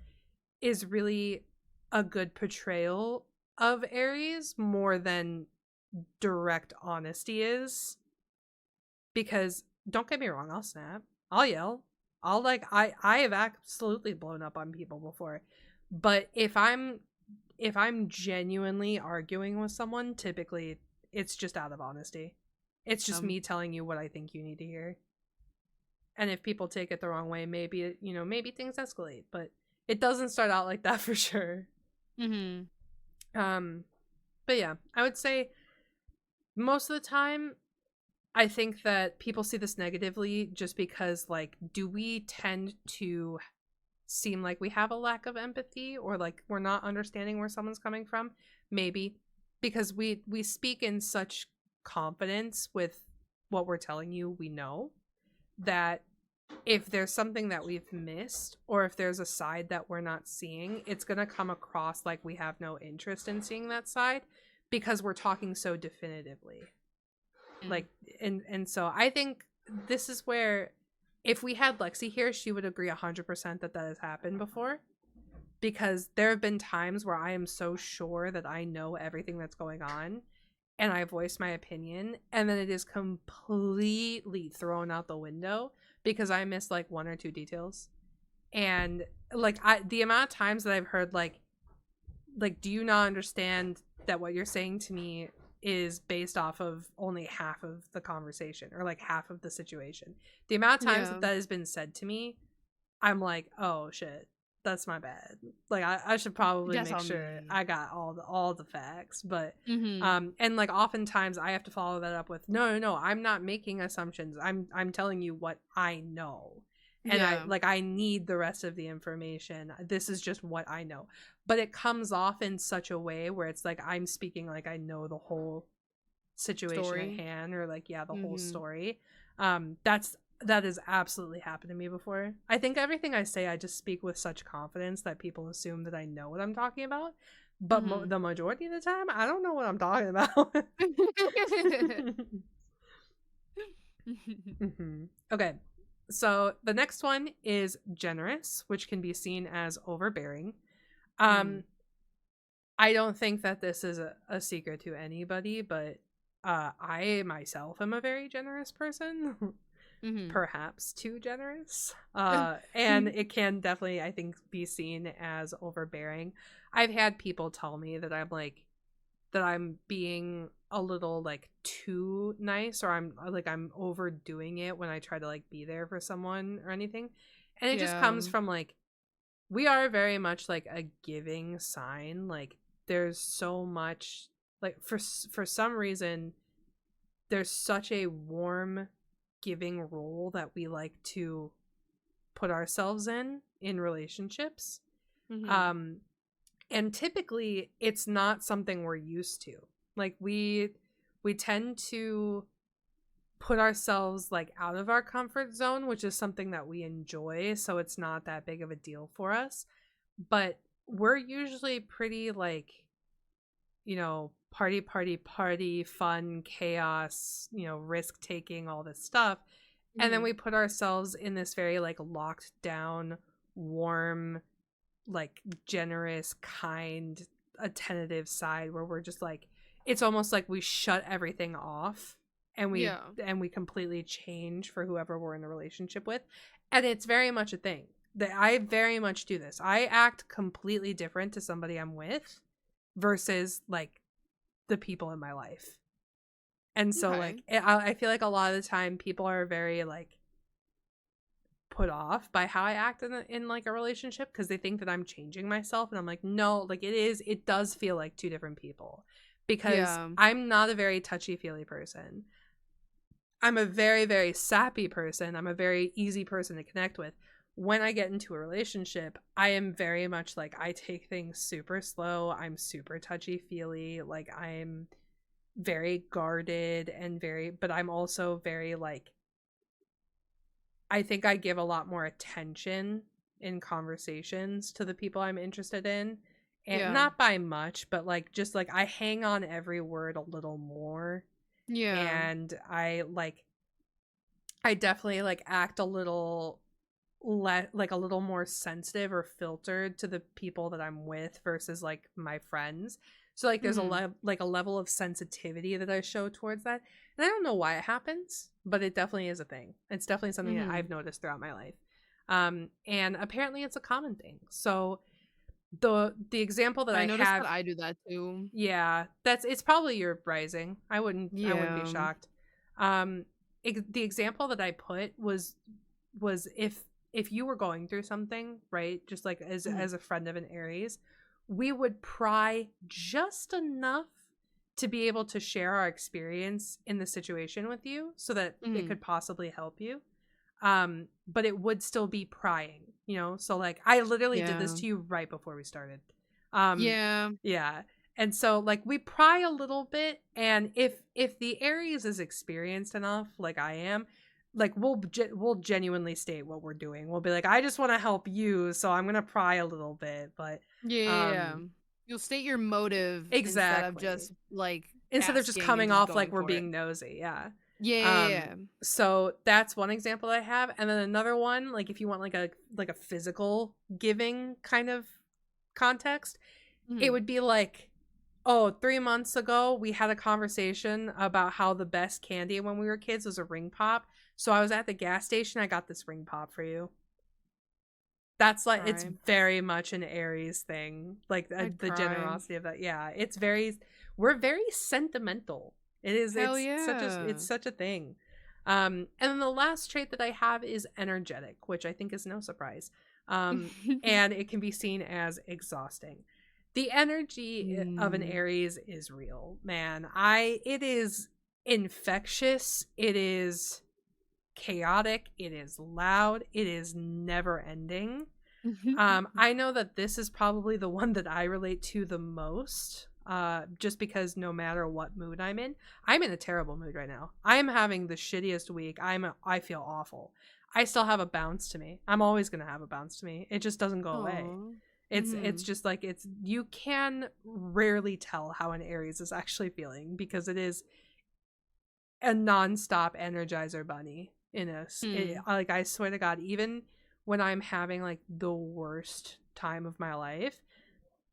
is really a good portrayal of Aries more than direct honesty is. Because don't get me wrong, I'll snap, I'll yell, I'll like I have absolutely blown up on people before. But if I'm genuinely arguing with someone, typically it's just out of honesty. It's just me telling you what I think you need to hear. And if people take it the wrong way, maybe, you know, maybe things escalate, but it doesn't start out like that for sure. Mm-hmm. But yeah, I would say most of the time, I think that people see this negatively just because, like, do we tend to seem like we have a lack of empathy, or like we're not understanding where someone's coming from? Maybe because we speak in such confidence with what we're telling you we know, that if there's something that we've missed, or if there's a side that we're not seeing, it's going to come across like we have no interest in seeing that side because we're talking so definitively. Like, and so I think this is where, if we had Lexi here, she would agree 100% that has happened before, because there have been times where I am so sure that I know everything that's going on, and I voice my opinion, and then it is completely thrown out the window because I missed like one or two details. And like, the amount of times that I've heard like, do you not understand that what you're saying to me is based off of only half of the conversation, or like half of the situation? The amount of times that has been said to me, I'm like, oh shit, that's my bad. Like, I should probably make sure I got all the facts. But and like oftentimes I have to follow that up with, no, I'm not making assumptions. I'm telling you what I know. And I need the rest of the information. This is just what I know. But it comes off in such a way where it's like I'm speaking like I know the whole situation at hand, or like, yeah, the whole story. That has absolutely happened to me before. I think everything I say, I just speak with such confidence that people assume that I know what I'm talking about. But the majority of the time, I don't know what I'm talking about. Okay. So the next one is generous, which can be seen as overbearing. I don't think that this is a secret to anybody, but I myself am a very generous person. Perhaps too generous. And it can definitely, I think, be seen as overbearing. I've had people tell me that I'm being a little like too nice, or I'm overdoing it when I try to like be there for someone or anything. And it just comes from like, we are very much like a giving sign. Like, there's so much, like, for some reason there's such a warm giving role that we like to put ourselves in relationships. And typically it's not something we're used to. Like, we tend to put ourselves like out of our comfort zone, which is something that we enjoy, so it's not that big of a deal for us. But we're usually pretty like, you know, party, fun, chaos, you know, risk taking, all this stuff. And then we put ourselves in this very like locked down, warm, like generous, kind, attentive side where we're just like, it's almost like we shut everything off, and we completely change for whoever we're in a relationship with. And it's very much a thing that I very much do this. I act completely different to somebody I'm with versus like the people in my life. And so like, I feel like a lot of the time people are very like put off by how I act in like a relationship, because they think that I'm changing myself, and I'm like, no, like it does feel like two different people, because I'm not a very touchy-feely person. I'm a very, very sappy person. I'm a very easy person to connect with. When I get into a relationship, I am very much like, I take things super slow. I'm super touchy-feely. Like, I'm very guarded and but I'm also very like, I think I give a lot more attention in conversations to the people I'm interested in. And not by much, but like, just like, I hang on every word a little more. And I definitely like act a little like a little more sensitive or filtered to the people that I'm with versus like my friends. So like there's Mm-hmm. a level of sensitivity that I show towards that. And I don't know why it happens, but it definitely is a thing. It's definitely something that Mm-hmm. I've noticed throughout my life. And apparently it's a common thing. So the example that I I noticed that have, I do that too. yeah, it's probably your rising. I wouldn't be Yeah. shocked. Um the example that I put was if you were going through something, right? Just like Mm-hmm. as a friend of an Aries, we would pry just enough to be able to share our experience in the situation with you so that it Mm-hmm. could possibly help you. But it would still be prying, you know? So like I literally did this Yeah. to you right before we started. Um Yeah. yeah. And so like we pry a little bit, and if the Aries is experienced enough like I am, like we'll genuinely state what we're doing. We'll be like, I just want to help you, so I'm going to pry a little bit, but Yeah. Yeah. um You'll state your motive instead of exactly. just like Instead of just asking and coming just off like going we're for it. being nosy. Yeah. Yeah. um Yeah. so that's one example I have, and then another one, like if you want like a physical giving kind of context, it Mm-hmm. would be like, oh, 3 months ago we had a conversation about how the best candy when we were kids was a ring pop, so I was at the gas station, I got this ring pop for you. That's like, it's Cry. very much an Aries thing, like I'd the cry. generosity of that. Yeah, it's very, we're very sentimental. It is, Hell yeah. it's such a thing. And then the last trait that I have is energetic, which I think is no surprise. And it can be seen as exhausting. The energy of an Mm. Aries is real, man. It is infectious. It is chaotic. It is loud. It is never ending. I know that this is probably the one that I relate to the most. Just because no matter what mood I'm in a terrible mood right now. I'm having the shittiest week. I feel awful. I still have a bounce to me. I'm always gonna have a bounce to me. It just doesn't go away. Aw. It's just like, it's, you can rarely tell how an Aries is actually feeling because it is a nonstop energizer bunny in Mm. like, I swear to God, even when I'm having like the worst time of my life,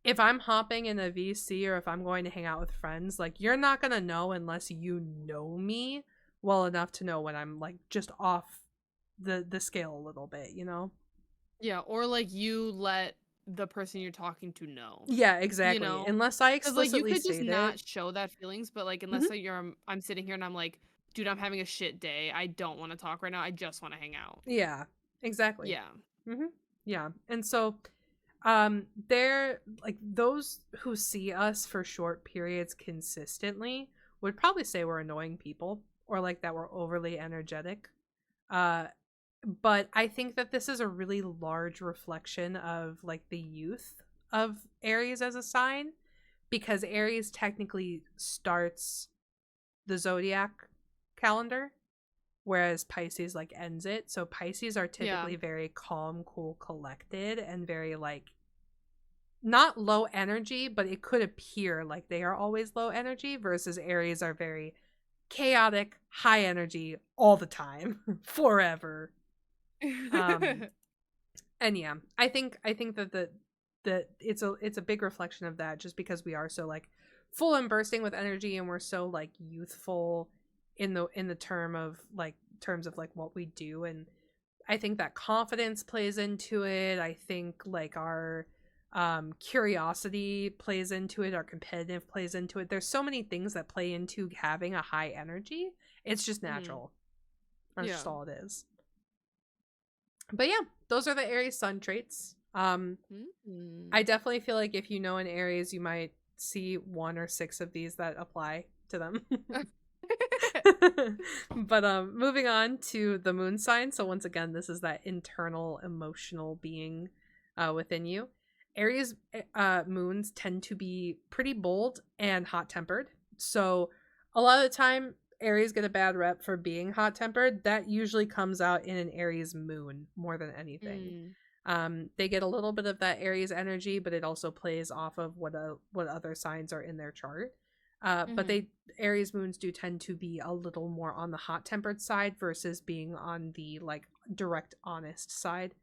if I'm hopping in a VC or if I'm going to hang out with friends, like, you're not gonna know unless you know me well enough to know when I'm like just off the scale a little bit, you know? Yeah, or like you let the person you're talking to know. Yeah, You exactly. know? Unless I Because like you explicitly could just state it. not show that feelings, but like unless Hmm. like I'm sitting here and I'm like, dude, I'm having a shit day. I don't want to talk right now. I just want to hang out. Yeah, exactly. Yeah. Hmm. Yeah. And so they're like, those who see us for short periods consistently would probably say we're annoying people, or like that we're overly energetic. uh but I think that this is a really large reflection of like the youth of Aries as a sign, because Aries technically starts the zodiac calendar, whereas Pisces like ends it. So Pisces are Yeah. typically very calm, cool, collected, and very like, not low energy, but it could appear like they are always low energy, versus Aries are very chaotic, high energy all the time, forever. Um and yeah, I think that that it's a big reflection of that, just because we are so like full and bursting with energy, and we're so like youthful in the terms of like what we do. And I think that confidence plays into it. I think like our curiosity plays into it, our competitive plays into it. There's so many things that play into having a high energy. It's just Mhm. natural. That's Yeah. just all it is. But yeah, those are the Aries sun traits. I Mm. definitely feel like if you know an Aries, you might see one or six of these that apply to them. But moving on to the moon sign. So once again, this is that internal emotional being within you. Aries moons tend to be pretty bold and hot-tempered. So a lot of the time Aries get a bad rep for being hot-tempered. That usually comes out in an Aries moon more than anything. Mm. They get a little bit of that Aries energy, but it also plays off of what other signs are in their chart. But Mhm. Aries moons do tend to be a little more on the hot tempered side versus being on the like direct honest side.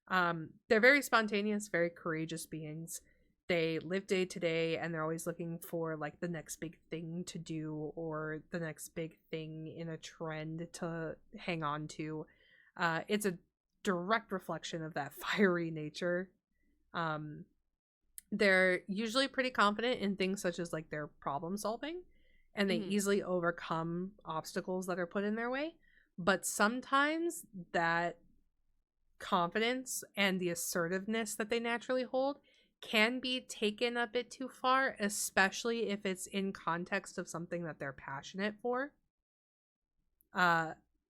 They're very spontaneous, very courageous beings. They live day to day, and they're always looking for like the next big thing to do or the next big thing in a trend to hang on to. It's a direct reflection of that fiery nature. They're usually pretty confident in things such as like their problem solving, and they easily overcome obstacles that are put in their way. But sometimes that confidence and the assertiveness that they naturally hold can be taken a bit too far, especially if it's in context of something that they're passionate for.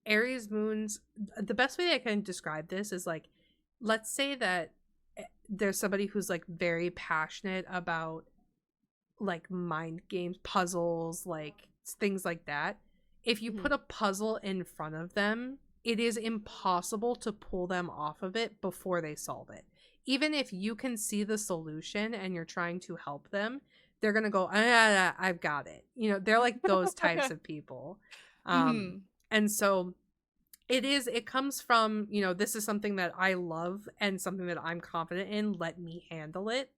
Aries moons, the best way I can describe this is like, let's say that there's somebody who's like very passionate about like mind games, puzzles, like things like that. If you put a puzzle in front of them, it is impossible to pull them off of it before they solve it. Even if you can see the solution and you're trying to help them, they're gonna go, I've got it. You know, they're like those types of people. And so it comes from, you know, this is something that I love and something that I'm confident in. Let me handle it.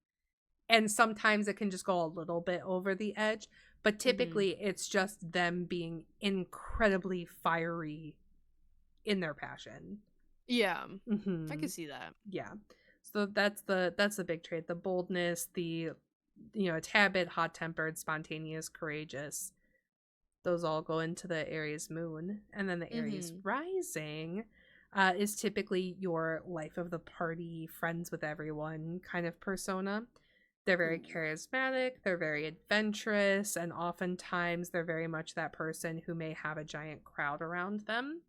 And sometimes it can just go a little bit over the edge, but typically it's just them being incredibly fiery in their passion. Yeah. I can see that. Yeah. So that's the big trait. The boldness, the, you know, a tad bit hot-tempered, spontaneous, courageous. Those all go into the Aries moon. And then the Aries rising is typically your life of the party, friends with everyone kind of persona. They're very charismatic, they're very adventurous, and oftentimes they're very much that person who may have a giant crowd around them.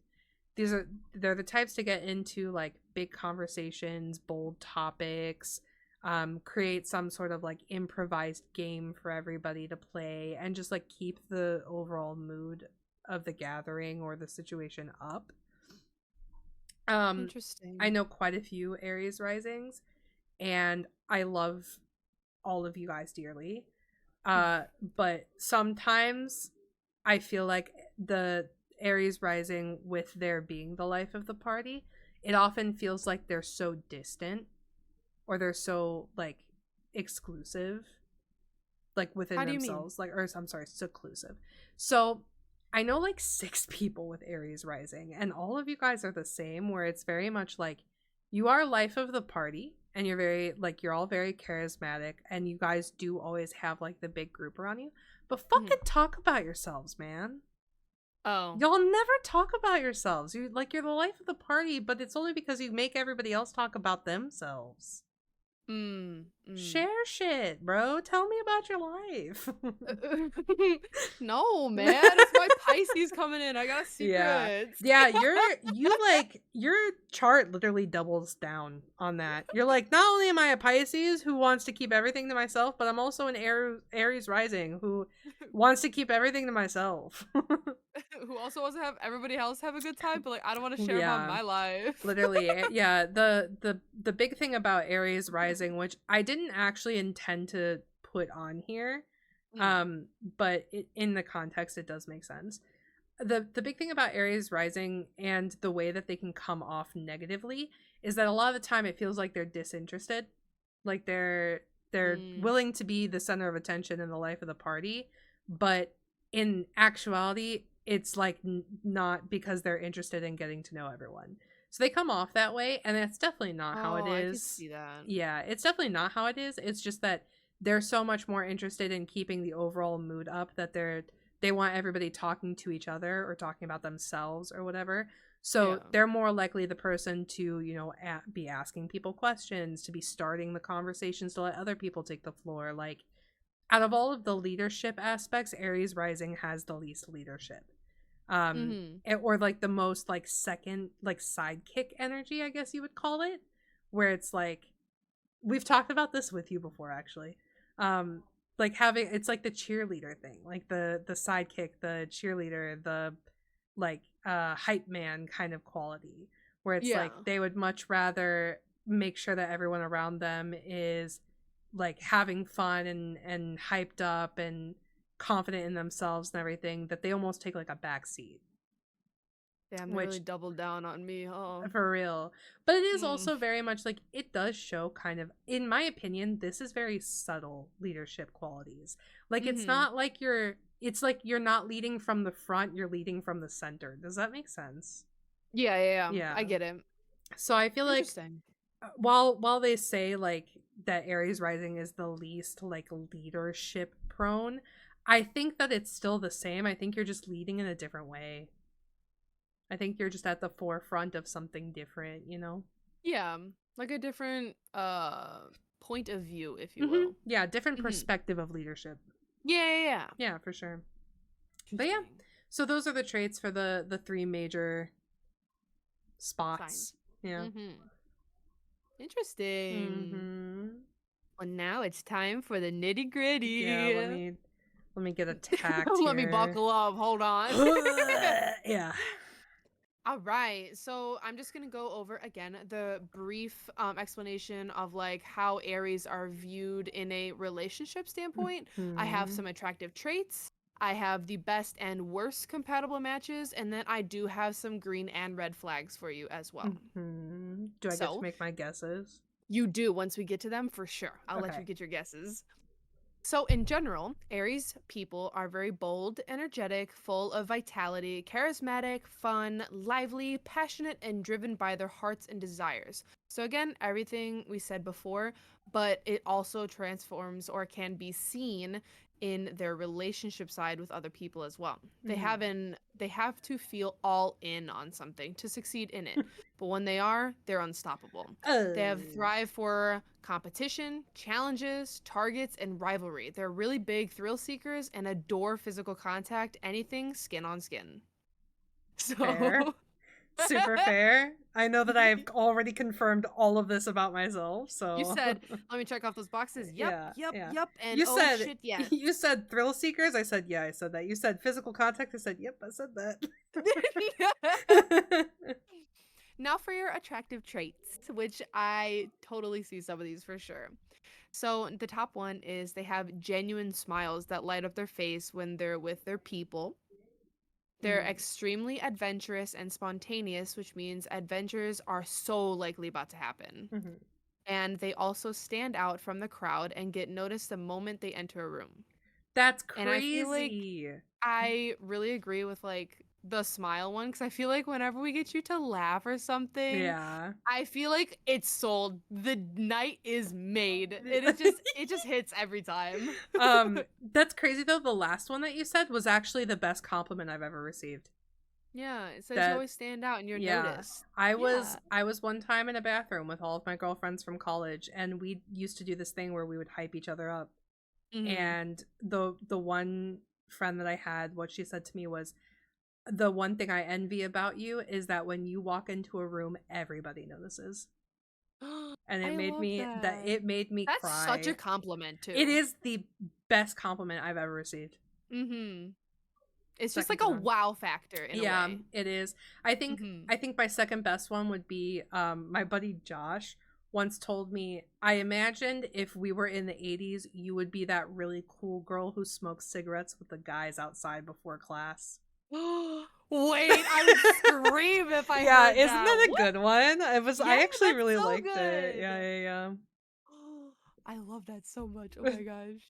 They're the types to get into like big conversations, bold topics, create some sort of like improvised game for everybody to play, and just like keep the overall mood of the gathering or the situation up. Interesting. I know quite a few Aries risings, and I love all of you guys dearly. But sometimes I feel like the Aries rising, with their being the life of the party, it often feels like they're so distant or they're so like exclusive, like within themselves, like, or I'm sorry, seclusive. So I know like 6 people with Aries rising, and all of you guys are the same, where it's very much like you are life of the party, and you're very like, you're all very charismatic, and you guys do always have like the big group around you, but fucking talk about yourselves, man. Oh. Y'all never talk about yourselves. You like, you're the life of the party, but it's only because you make everybody else talk about themselves. Share shit, bro. Tell me about your life. No, man. It's my Pisces coming in. I got secrets. Yeah, your chart literally doubles down on that. You're like, not only am I a Pisces who wants to keep everything to myself, but I'm also an Aries rising who wants to keep everything to myself. Who also wants to have everybody else have a good time, but like, I don't want to share about my life. Literally, yeah. The big thing about Aries rising, which I didn't actually intend to put on here, but in the context it does make sense. The big thing about Aries rising and the way that they can come off negatively is that a lot of the time it feels like they're disinterested, like they're willing to be the center of attention in the life of the party, but in actuality it's like not, because they're interested in getting to know everyone. So they come off that way, and that's definitely not how it is. I can see that. Yeah, it's definitely not how it is. It's just that they're so much more interested in keeping the overall mood up that they want everybody talking to each other or talking about themselves or whatever. So they're more likely the person to, you know, be asking people questions, to be starting the conversations, to let other people take the floor. Like, out of all of the leadership aspects, Aries rising has the least leadership. Or like the most like second, like sidekick energy, I guess you would call it, where it's like, we've talked about this with you before actually. Like having, it's like the cheerleader thing, like the sidekick, the cheerleader, the like hype man kind of quality, where it's like they would much rather make sure that everyone around them is like having fun and hyped up and confident in themselves and everything, that they almost take like a back seat. Damn, they really which doubled down on me. Oh. for real. But it is Mm. also very much like it does show kind of, in my opinion, this is very subtle leadership qualities. Like it's Mm-hmm. not like it's like you're not leading from the front, you're leading from the center. Does that make sense? Yeah. Yeah. I get it. So I feel like Interesting. while they say like that Aries rising is the least like leadership prone, I think that it's still the same. I think you're just leading in a different way. I think you're just at the forefront of something different, you know? Yeah, like a different point of view, if you will. Yeah, different Mm-hmm. perspective of leadership. Yeah. Yeah, for sure. But yeah, Interesting. so those are the traits for the three major spots. Signs. Yeah. Mm-hmm. Interesting. Mm-hmm. Well, now it's time for the nitty Yeah, gritty. let me get attacked Let me here. buckle up. Hold on. Yeah. All right, so I'm just gonna go over again the brief explanation of like how Aries are viewed in a relationship standpoint. I have Hmm. some attractive traits. I have the best and worst compatible matches, and then I do have some green and red flags for you as well. Hmm. Do I get to So make my guesses? you do once we get to them for sure. I'll let you Okay. get your guesses. So, in general, Aries people are very bold, energetic, full of vitality, charismatic, fun, lively, passionate, and driven by their hearts and desires. So, again, everything we said before, but it also transforms or can be seen in their relationship side with other people as well. They have to feel all in on something to succeed in it. But when they are, they're unstoppable. They have Oh. thrive for competition, challenges, targets, and rivalry. They're really big thrill seekers and adore physical contact, anything skin on skin. Fair. So Super fair. I know that I've already confirmed all of this about myself, you so said, let me check off those boxes. Yep, yeah, yep, yeah. yep. And You oh said shit, yes. you said thrill seekers. I said yeah, I said that. You said physical contact. I said yep, I said that. Now for your attractive traits, which I totally see some of these for sure. So the top one is they have genuine smiles that light up their face when they're with their people. They're Mm. extremely adventurous and spontaneous, which means adventures are so likely about to happen. Mhm. And they also stand out from the crowd and get noticed the moment they enter a room. That's And I feel like crazy. I really agree with like the smile one because I feel like whenever we get you to laugh or something, Yeah. I feel like it's sold. The night is made. It just hits every time. That's crazy though. The last one that you said was actually the best compliment I've ever received. Yeah, it says you That always stand out and you're yeah. noticed. I Yeah. was I was one time in a bathroom with all of my girlfriends from college and we used to do this thing where we would hype each other up. Mhm. And the one friend that I had, what she said to me was, the one thing I envy about you is that when you walk into a room, everybody notices. And I love that. it made me That's such a cry. compliment It too. is the best compliment I've ever received. Mhm. It's just Second like to a none. wow factor in a Yeah, way. it is. I think Mhm. I think my second best one would be my buddy Josh once told me, I imagined if we were in the 80s, you would be that really cool girl who smokes cigarettes with the guys outside before class. Wait, I would scream if I Yeah, heard isn't that. that a What? good one? Yeah, I actually that's really so liked it. good. Yeah. I love that so much. Oh my gosh.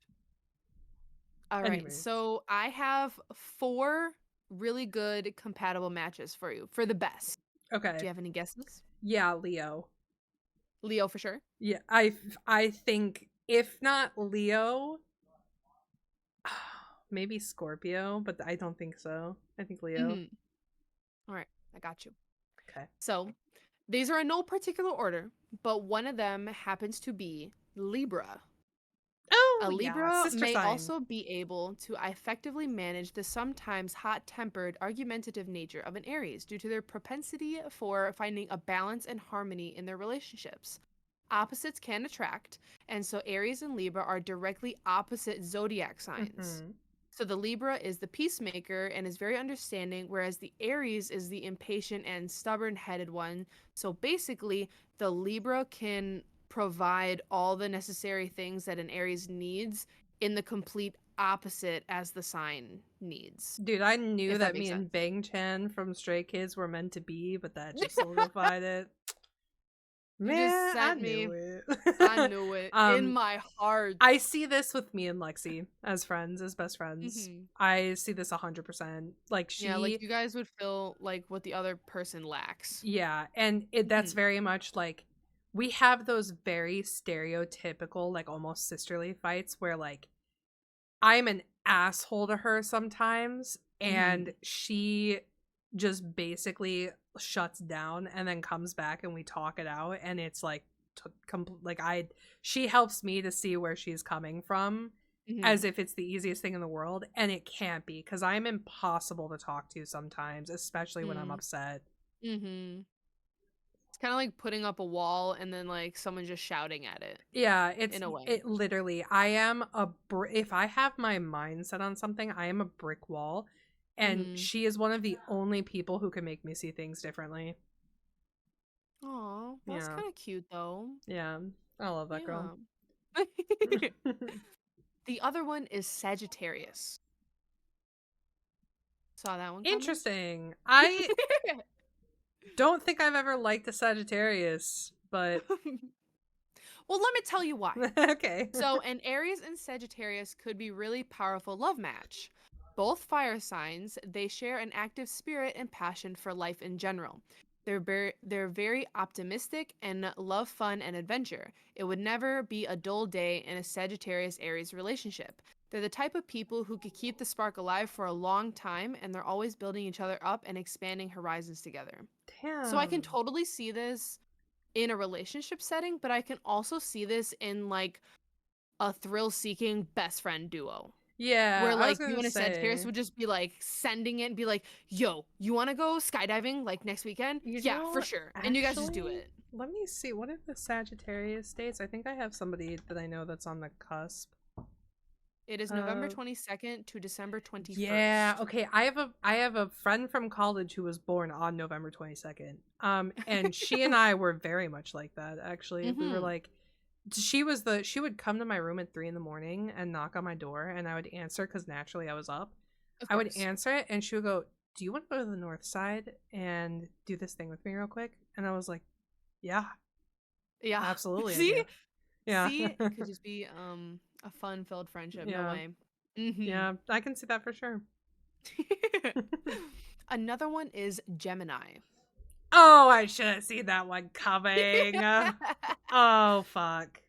All right, Anyways. so I have four really good compatible matches for you for the best. Do Okay. you have any guesses? Yeah, Leo. Leo for sure. Yeah, I think if not Leo, maybe Scorpio, but I don't think so. I think Leo. Mhm. All right, I got you. Okay. So these are in no particular order, but one of them happens to be Libra. A Oh, yeah, Libra sister may sign. also be able to effectively manage the sometimes hot tempered, argumentative nature of an Aries due to their propensity for finding a balance and harmony in their relationships. Opposites can attract, and so Aries and Libra are directly opposite zodiac signs. Mhm. So the Libra is the peacemaker and is very understanding, whereas the Aries is the impatient and stubborn headed one. So basically, the Libra can provide all the necessary things that an Aries needs in the complete opposite as the sign needs. Dude, I knew If that that makes me and sense. Bang Chan from Stray Kids were meant to be, but that just solidified it. You just Man, I sent me. knew I it. knew it in my heart. I see this with me and Lexi as friends, as best friends. Hmm. I see this 100%. Like Yeah, like she, you guys would feel like what the other person lacks. yeah, and that's Hmm. very much like we have those very stereotypical, like almost sisterly fights where like I'm an asshole to her sometimes, Hmm. and she just basically shuts down and then comes back and we talk it out, and it's like like she helps me to see where she's coming from as Hmm. if it's the easiest thing in the world, and it can't be because I'm impossible to talk to sometimes, especially when I'm upset. Hmm. It's kind of like putting up a wall and then like someone just shouting at it Yeah, in a way. it literally. I am if I have my mind set on something, I am a brick wall, and Hmm. she is one of the only people who can make me see things differently. Oh, that's Yeah, kind of cute though. yeah, I love that girl. Yeah. The other one is Sagittarius. Saw that one coming? Interesting. I don't think I've ever liked a Sagittarius, but Well, let me tell you why. okay. So, an Aries and Sagittarius could be really powerful love match. Both fire signs, they share an active spirit and passion for life in general. They're very optimistic and love fun and adventure. It would never be a dull day in a Sagittarius Aries relationship. They're the type of people who could keep the spark alive for a long time, and they're always building each other up and expanding horizons together. So I can Damn. totally see this in a relationship setting, but I can also see this in like a thrill-seeking best friend duo. Yeah, Where I was like you gonna and a Sagittarius say. would just be like sending it and be like, "Yo, you want to go skydiving like next weekend?" You Yeah, for know, sure. And you guys just do actually, it. let me see. What are the Sagittarius dates? I think I have somebody that I know that's on the cusp. It is November Uh, 22nd to December yeah. 21st. Okay. I have a friend from college who was born on November 22nd. And she and I were very much like that. Actually, we were Mhm. like, she would come to my room at 3 in the morning and knock on my door, and I would answer because naturally I was up. Of I would course. answer it, and she would go, "Do you want to go to the north side and do this thing with me real quick?" And I was like, "Yeah, Yeah. absolutely, I See? do." Yeah. See? It could just be a fun-filled friendship. No Yeah. way. Mhm. Yeah. I can see that for sure. Another one is Gemini. Oh, I should have seen that one coming. Oh, fuck.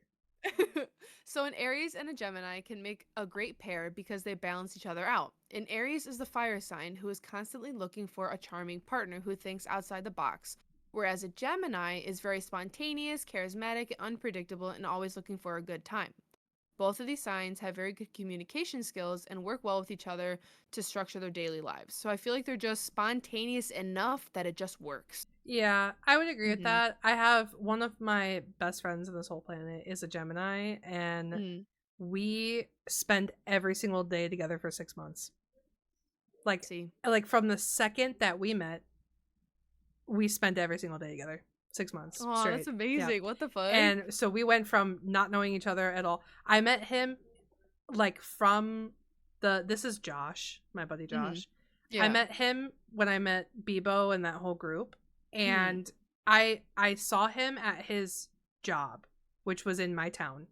So an Aries and a Gemini can make a great pair because they balance each other out. An Aries is the fire sign who is constantly looking for a charming partner who thinks outside the box, whereas a Gemini is very spontaneous, charismatic, and unpredictable and always looking for a good time. Both of these signs have very good communication skills and work well with each other to structure their daily lives. So I feel like they're just spontaneous enough that it just works. Yeah, I would agree with Mhm. that. I have one of my best friends on this whole planet is a Gemini, and Mhm. we spend every single day together for 6 months. Like, See. from the second that we met, we spent every single day together. 6 months Oh, that's straight. Yeah. amazing. What the fuck? And so we went from not knowing each other at all. I met him like from this is Josh, my buddy Mhm. Josh. I Yeah. met him when I met Bebo and that whole group, Mhm. and I saw him at his job, which was in my town,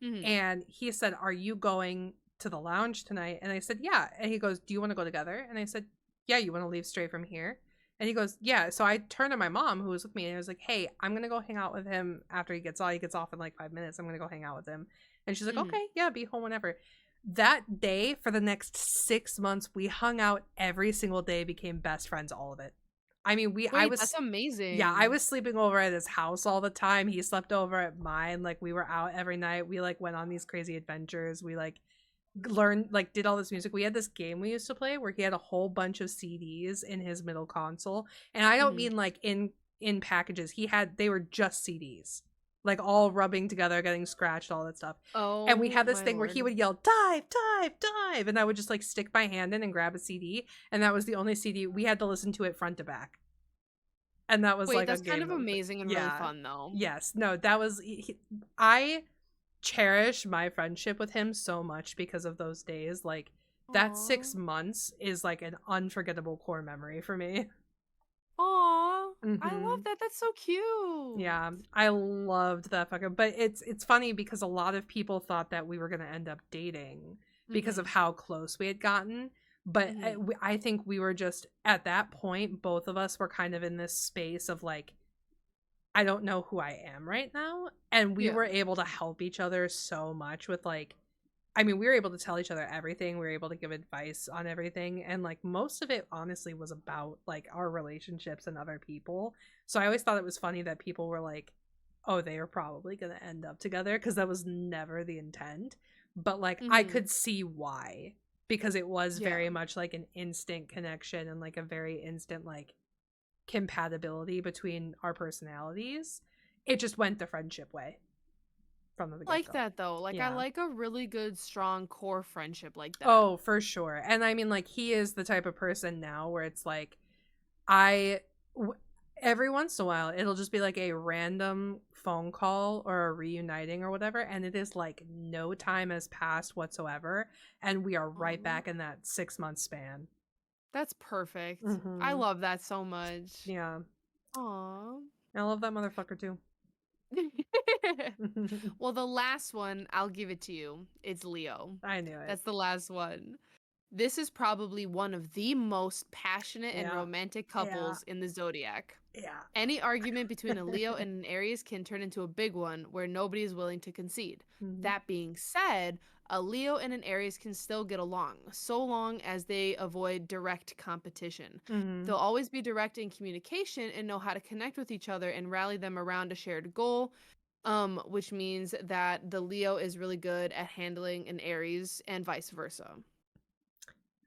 Mhm. and he said, "Are you going to the lounge tonight?" And I said, "Yeah." And he goes, "Do you want to go together?" And I said, "Yeah, you want to leave straight from here?" And he goes, "Yeah." So I turned to my mom, who was with me, and I was like, "Hey, I'm gonna go hang out with him after he gets off. He gets off in like 5 minutes. I'm gonna go hang out with him." And she's like, Mhm. "Okay, yeah, be home whenever." That day, for the next 6 months, we hung out every single day, became best friends, all of it. I mean, Wait, that's I amazing. was sleeping over at his house all the time. He slept over at mine. Like, we were out every night. We like went on these crazy adventures. We like learned, like, did all this music. We had this game we used to play where he had a whole bunch of CDs in his middle console, and I don't Mhm. mean like in packages. They were just CDs, like all rubbing together, getting scratched, all that stuff. And we Oh had this my thing where he lord. would yell, "Dive, dive, dive," and I would just like stick my hand in and grab a CD, and that was the only CD we had to listen to it front to back. And that was Wait, like a that's kind game of that we played. amazing and really Yeah. fun though. Yes. No, that was I cherish my friendship with him so much because of those days. Like, that Aw. 6 months is like an unforgettable core memory for me. Aw. I love Hmm. that. That's so cute. Yeah, I loved that fucking. But it's funny because a lot of people thought that we were gonna end up dating because of Mhm. how close we had gotten. But Mhm. I think we were just at that point. Both of us were kind of in this space of like, I don't know who I am right now, and we Yeah. were able to help each other so much with like, I mean, we were able to tell each other everything. We were able to give advice on everything. And like most of it honestly was about like our relationships and other people. So I always thought it was funny that people were like, oh, they are probably going to end up together, because that was never the intent. But like I Mhm. could see why, because it was Yeah. very much like an instant connection and like a very instant like compatibility between our personalities. It just went the friendship way from the I like get-go. that though. Like I Yeah. like a really good strong core friendship like that. Oh, for sure. And I mean, like, he is the type of person now where it's like, I, w- every once in a while, it'll just be like a random phone call or a reuniting or whatever. And it is like no time has passed whatsoever. And we are right Aw. back in that 6 month span. That's perfect. I Hmm. love that so much. Yeah. Aw. I love that motherfucker too. Well, the last one, I'll give it to you. It's Leo. I knew it. That's the last one. This is probably one of the most passionate and Yeah. romantic Yeah. couples in the zodiac. Yeah. Any argument between a Leo and an Aries can turn into a big one where nobody is willing to concede. Hmm. That being said, a Leo and an Aries can still get along, so long as they avoid direct competition. Hmm. They'll always be direct in communication and know how to connect with each other and rally them around a shared goal. Which means that the Leo is really good at handling an Aries and vice versa.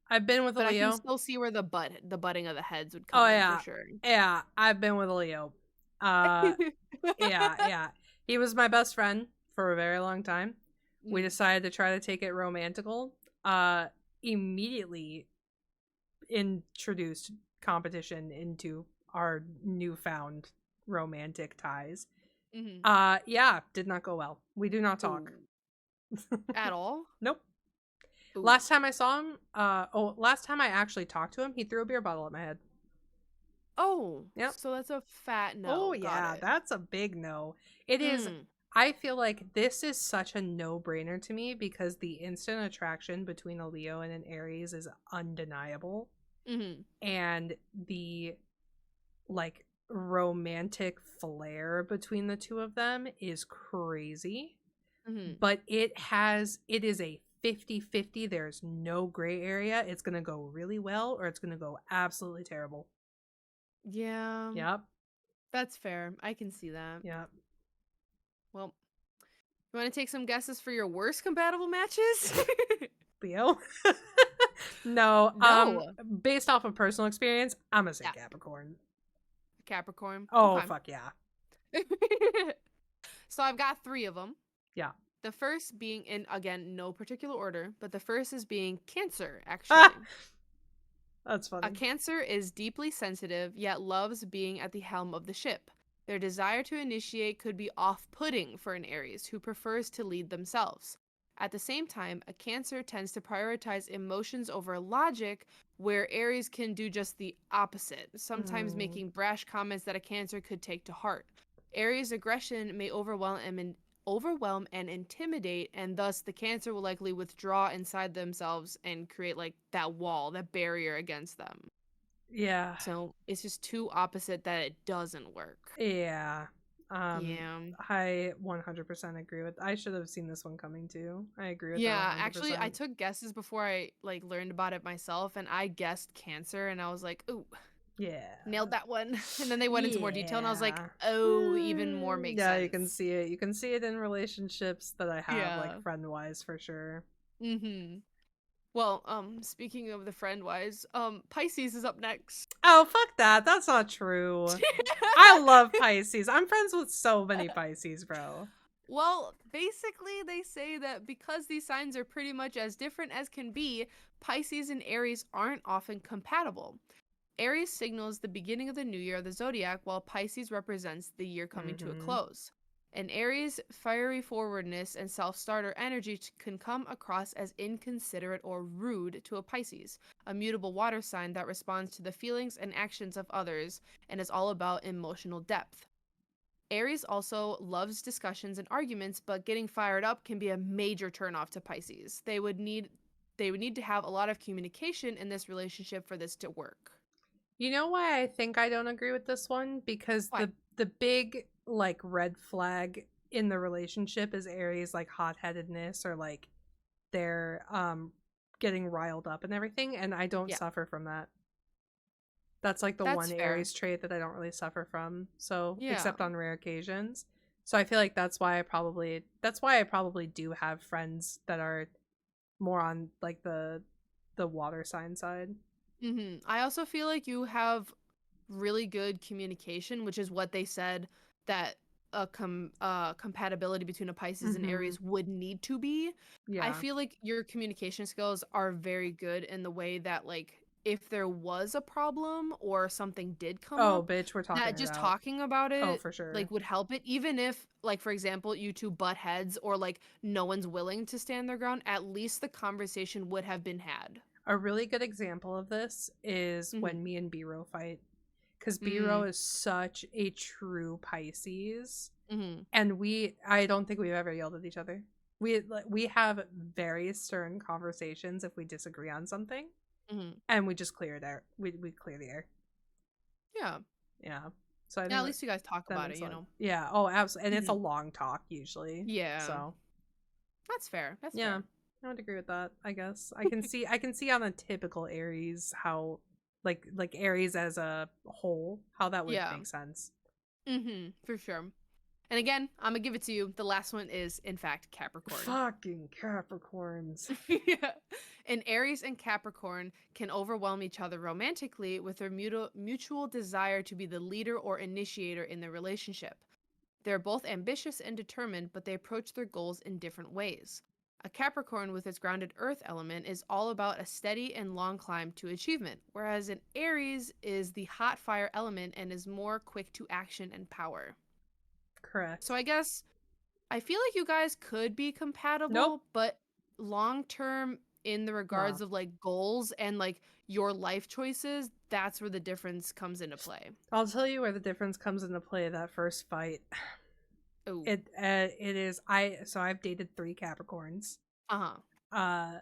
I've been with a But I can Leo. still see where the butting of the heads would Oh come in for yeah. sure. Yeah, I've been with a Leo. Uh yeah, yeah. He was my best friend for a very long time. We Mm. decided to try to take it romantical. Immediately introduced competition into our newfound romantic ties. Mhm. Yeah, did not go well. We do not talk. Ooh. At all? Nope. Ooh. Last time I saw him, last time I actually talked to him, he threw a beer bottle at my head. Oh, Yep. so that's a fat Oh no. Got yeah, it. that's a big no. It is. Mm. I feel like this is such a no-brainer to me because the instant attraction between a Leo and an Aries is undeniable, Mhm. and the like romantic flair between the two of them is crazy. Mhm. But it is a 50-50. There's no gray area. It's going to go really well or it's going to go absolutely terrible. Yeah, Yep. that's fair. I can see that. Yep. Well, you want to take some guesses for your worst compatible matches? Leo. No, No. based off of personal experience, I'm gonna say Yeah, Capricorn. Capricorn. Oh Okay. fuck yeah. So I've got 3 of them. Yeah. The first being in, again, no particular order, but the first is being Cancer, Ah, actually. that's A funny. Cancer is deeply sensitive, yet loves being at the helm of the ship. Their desire to initiate could be off putting for an Aries who prefers to lead themselves. At the same time, a Cancer tends to prioritize emotions over logic, where Aries can do just the opposite, sometimes Mm, making brash comments that a Cancer could take to heart. Aries' aggression may overwhelm and intimidate, and thus the Cancer will likely withdraw inside themselves and create like that wall, that barrier against them. yeah. So it's just too opposite that it doesn't work. Yeah. Um, Yeah. I 100% agree with. I should have seen this one coming too. I agree with that Yeah, actually I 100%. took guesses before I like learned about it myself, and I guessed Cancer and I was like, "Ooh, Yeah. nailed that one." And then they went into more detail and I was like, Yeah. "Oh, even more makes Yeah, you can sense." see it. You can see it in relationships that I have, like Yeah. friend wise, for sure. Mhm. Well, speaking of the friend wise, Pisces is up next. Oh, fuck that. That's not true. I love Pisces. I'm friends with so many Pisces, bro. Well, basically, they say that because these signs are pretty much as different as can be, Pisces and Aries aren't often compatible. Aries signals the beginning of the new year of the zodiac, while Pisces represents the year coming to a Mm-hmm. close. An Aries' fiery forwardness and self-starter energy can come across as inconsiderate or rude to a Pisces, a mutable water sign that responds to the feelings and actions of others and is all about emotional depth. Aries also loves discussions and arguments, but getting fired up can be a major turnoff to Pisces. They would need to have a lot of communication in this relationship for this to work. You know why I think I don't agree with this one? Because Why? the big like red flag in the relationship is Aries like hot-headedness or like they're getting riled up and everything, and I don't Yeah, suffer from that. That's like the one that's fair. Aries trait that I don't really suffer from. So, Yeah. except on rare occasions. So I feel like that's why I probably do have friends that are more on like the water sign side. I also feel like you have really good communication, which is what they said that compatibility between a Pisces and Mhm. Aries would need to be. I Yeah. feel like your communication skills are very good in the way that like if there was a problem or something did come Oh, up, bitch, we're talking that it just out. talking about Oh, it for sure. like would help it, even if like for example you two butt heads or like no one's willing to stand their ground, at least the conversation would have been had. A really good example of this is Mm-hmm. when me and B-Ro fight. Because B-Ro Mm. is such a true Pisces. Mm-hmm. And I don't think we've ever yelled at each other. We have very stern conversations if we disagree on something, Mm-hmm. and we just clear it out. We clear the air. Yeah. Yeah. So I Yeah, think at least you guys talk that about it, makes a you lot. know. Yeah. Oh, absolutely. And it's a Mhm. long talk usually. Yeah. So That's fair. That's yeah, fair. I would agree with that. I guess I can see on a typical Aries how like Aries as a whole how that would Yeah. make sense. For sure. And again, I'm gonna give it to you. The last one is, in fact, Capricorn. Fucking Capricorns. Yeah. And Aries and Capricorn can overwhelm each other romantically with their mutual desire to be the leader or initiator in the relationship. They're both ambitious and determined, but they approach their goals in different ways. A Capricorn with its grounded earth element is all about a steady and long climb to achievement, whereas an Aries is the hot fire element and is more quick to action and power. So Correct. I guess I feel like you guys could be Nope. compatible, but long term in the Nah. regards of like goals and like your life choices, that's where the difference comes into play. I'll tell you where the difference comes into play that first fight. Oh. It is I've dated 3 Capricorns. Uh-huh. Uh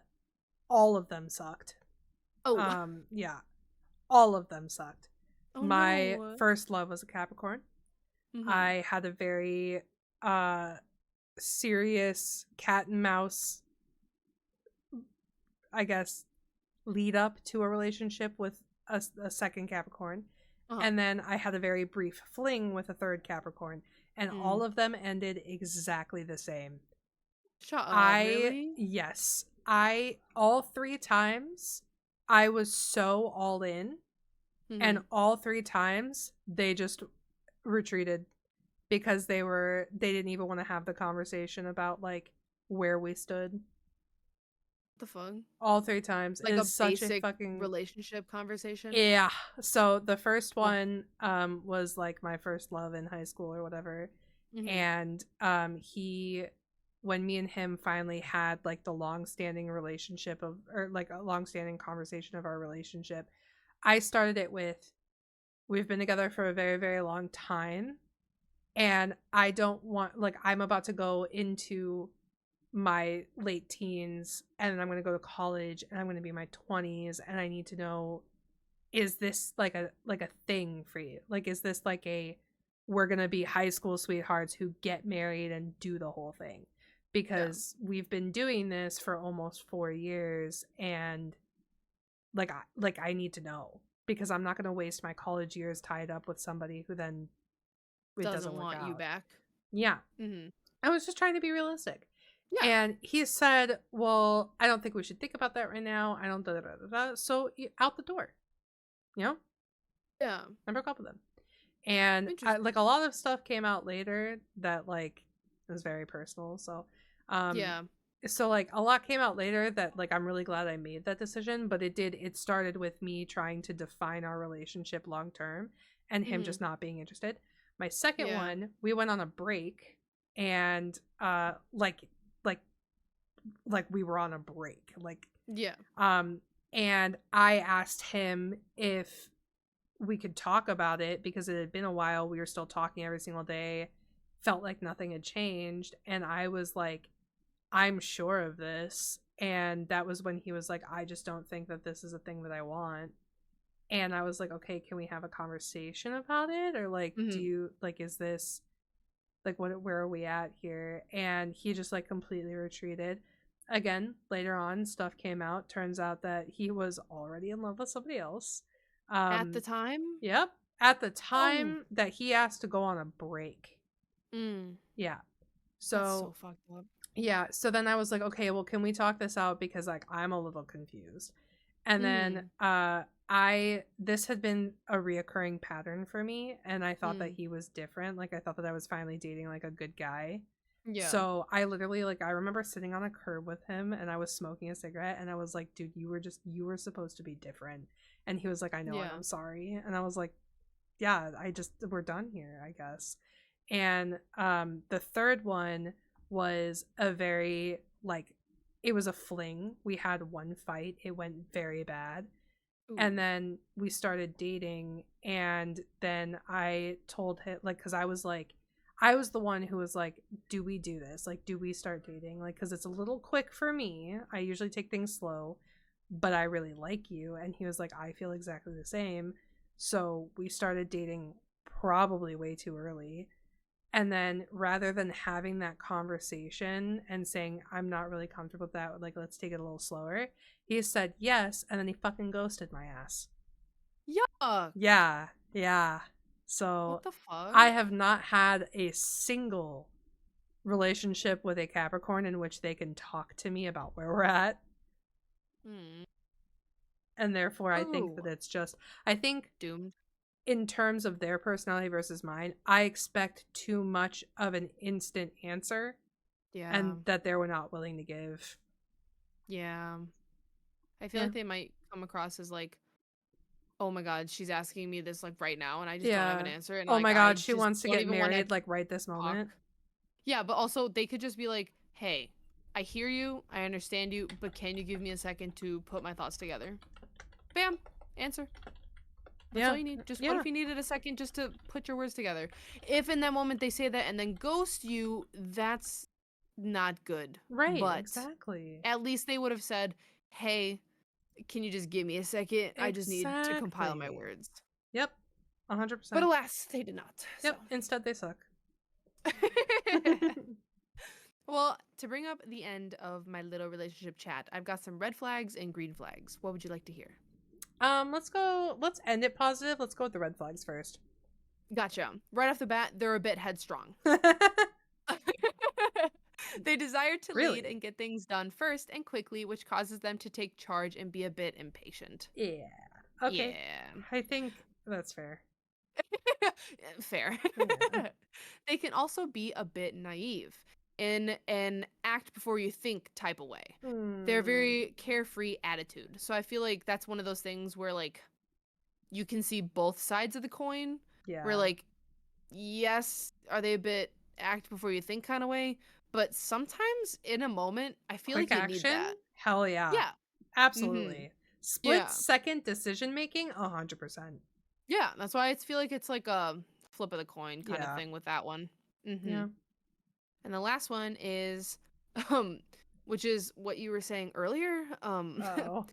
all of them sucked. Oh. Yeah. All of them sucked. Oh My no. first love was a Capricorn. Mhm. I had a very uh serious cat and mouse, I guess, lead up to a relationship with a second Capricorn. Uh-huh. And then I had a very brief fling with a third Capricorn. And all Mm. of them ended exactly the same. Shut up, really? Yes, all 3 times, I was so all in. And Mhm. all 3 times, they just retreated because they didn't even want to have the conversation about like where we stood. The fuck? All 3 times. It Like a is such a basic fucking relationship conversation? yeah. So the first Oh. one was like my first love in high school or whatever. Mhm. And he when me and him finally had like the long-standing relationship of or like a long-standing conversation of our relationship, I started it with we've been together for a very very long time and I don't want like I'm about to go into my late teens and I'm going to go to college and I'm going to be in my 20s and I need to know, is this like a thing for you? Like is this like a we're going to be high school sweethearts who get married and do the whole thing? Yeah. Because we've been doing this for almost 4 years and like I need to know because I'm not going to waste my college years tied up with somebody who then it doesn't Doesn't work want you out. back. Yeah. Mhm. I was just trying to be realistic. Yeah. And he said, "Well, I don't think we should think about that right now. I don't So out the door, you know. Yeah. I broke up with him, and like Interesting. a lot of stuff came out later that like was very personal. Um, Yeah. so like a lot came out later that like I'm really glad I made that decision. But it started with me trying to define our relationship long term, and him Mhm. just not being interested. My second Yeah. one, we went on a break and like like we were on a break, like Yeah. and I asked him if we could talk about it because it had been a while. We were still talking every single day, felt like nothing had changed, and I was like, I'm sure of this. And that was when he was like, I just don't think that this is a thing that I want. And I was like, okay, can we have a conversation about it? Or like, do Mm-hmm. you like, is this like, where are we at here? And he just like completely retreated. Again, later on, stuff came out. Turns out that he was already in love with somebody else. At the Um, time? yep. At the Oh. time that he asked to go on a break. Mm. Yeah. That's so So fucked up. yeah, so then I was like, okay, well, can we talk this out because like I'm a little confused. And then Mm. I this had been a reoccurring pattern for me, and I thought that Mm. he was different. Like I thought that I was finally dating like a good guy. Yeah. So I literally like I remember sitting on a curb with him and I was smoking a cigarette and I was like, dude, you were supposed to be different. And he was like, I know, and Yeah. I'm sorry. And I was like, yeah, we're done here, I guess. And the third one was a very like it was a fling. We had one fight. It went very bad. And Ooh. then we started dating, and then I told him like cuz I was the one who was like, do we do this? Like, do we start dating? Like, cuz it's a little quick for me. I usually take things slow, but I really like you. And he was like, I feel exactly the same. So we started dating probably way too early. And then rather than having that conversation and saying, I'm not really comfortable with that, like, let's take it a little slower, he said yes. And then he fucking ghosted my ass. Yuck. Yeah. Yeah. So What the fuck? I have not had a single relationship with a Capricorn in which they can talk to me about where we're at. Mm. And therefore, I think that Ooh. it's just, I think Doomed. in terms of their personality versus mine, I expect too much of an instant answer Yeah. and that they were not willing to give. Yeah. I feel Yeah. like they might come across as like, oh my god, she's asking me this like right now and I just don't have an Yeah. answer and Oh like my I God, she just wants to don't get even want to married like right this talk. moment. Yeah, but also they could just be like, "Hey, I hear you, I understand you, but can you give me a second to put my thoughts together?" Bam, answer. That's all Yeah. you need. Just what Yeah. if you needed a second just to put your words together? If in that moment they say that and then ghost you, that's not good. Right. But Exactly. at least they would have said, "Hey, can you just give me a second? I just need to compile my Exactly. words." Yep. But 100%. alas, they did not. So. Yep. Instead, they suck. Well, to bring up the end of my little relationship chat, I've got some red flags and green flags. What would you like to hear? Let's end it positive. Let's go with the red flags first. Gotcha. Right off the bat, they're a bit headstrong. They desire to lead Really? and get things done first and quickly, which causes them to take charge and be a bit impatient. Yeah. Okay. Yeah. I think that's fair. Fair. Yeah. They can also be a bit naive in an act before you think type of way. They're a Hmm. very carefree attitude. So I feel like that's one of those things where like you can see both sides of the coin. Where Yeah. like, yes, are they a bit act before you think kind of way? But sometimes in a moment, I feel Quick like you need action? that. Hell yeah. Yeah. Mm-hmm. Absolutely. Split Yeah. second decision making? 100%. Yeah. That's why I feel like it's like a flip of the coin kind of Yeah. thing with that one. Mm-hmm. Yeah. And the last one is, um, which is what you were saying earlier. Oh.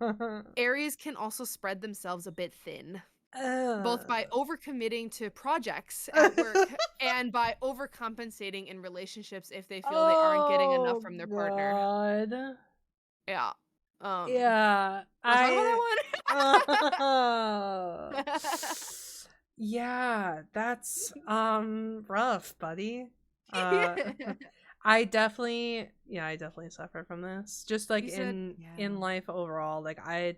Aries can also spread themselves a bit thin, both by Ugh. overcommitting to projects at work and by overcompensating in relationships if they feel they aren't getting enough Oh from their partner. God. Yeah. Yeah. Want to talk I about Yeah, that's rough, buddy. that Uh one? I definitely suffer from this. Just like You said, in yeah. life overall, like I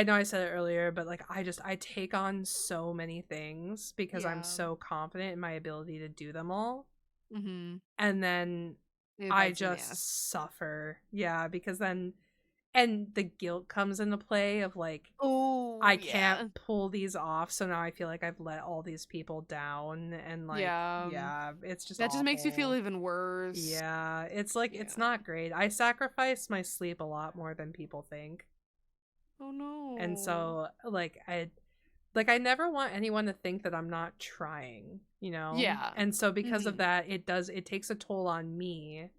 know I said it earlier, but like I take on so many things because I'm Yeah. so confident in my ability to do them all. Mm-hmm. And then It I bites you in the ass. just suffer. Yeah, because then and the guilt comes into play of like, Oh, I can't yeah. pull these off, so now I feel like I've let all these people down, and like, Yeah. yeah, it's just That just makes you feel awful. even worse. Yeah, it's like, it's Yeah. not great. I sacrifice my sleep a lot more than people think. Oh And no. so I never want anyone to think that I'm not trying, you know? Yeah. And so because of Mhm. that, it takes a toll on me.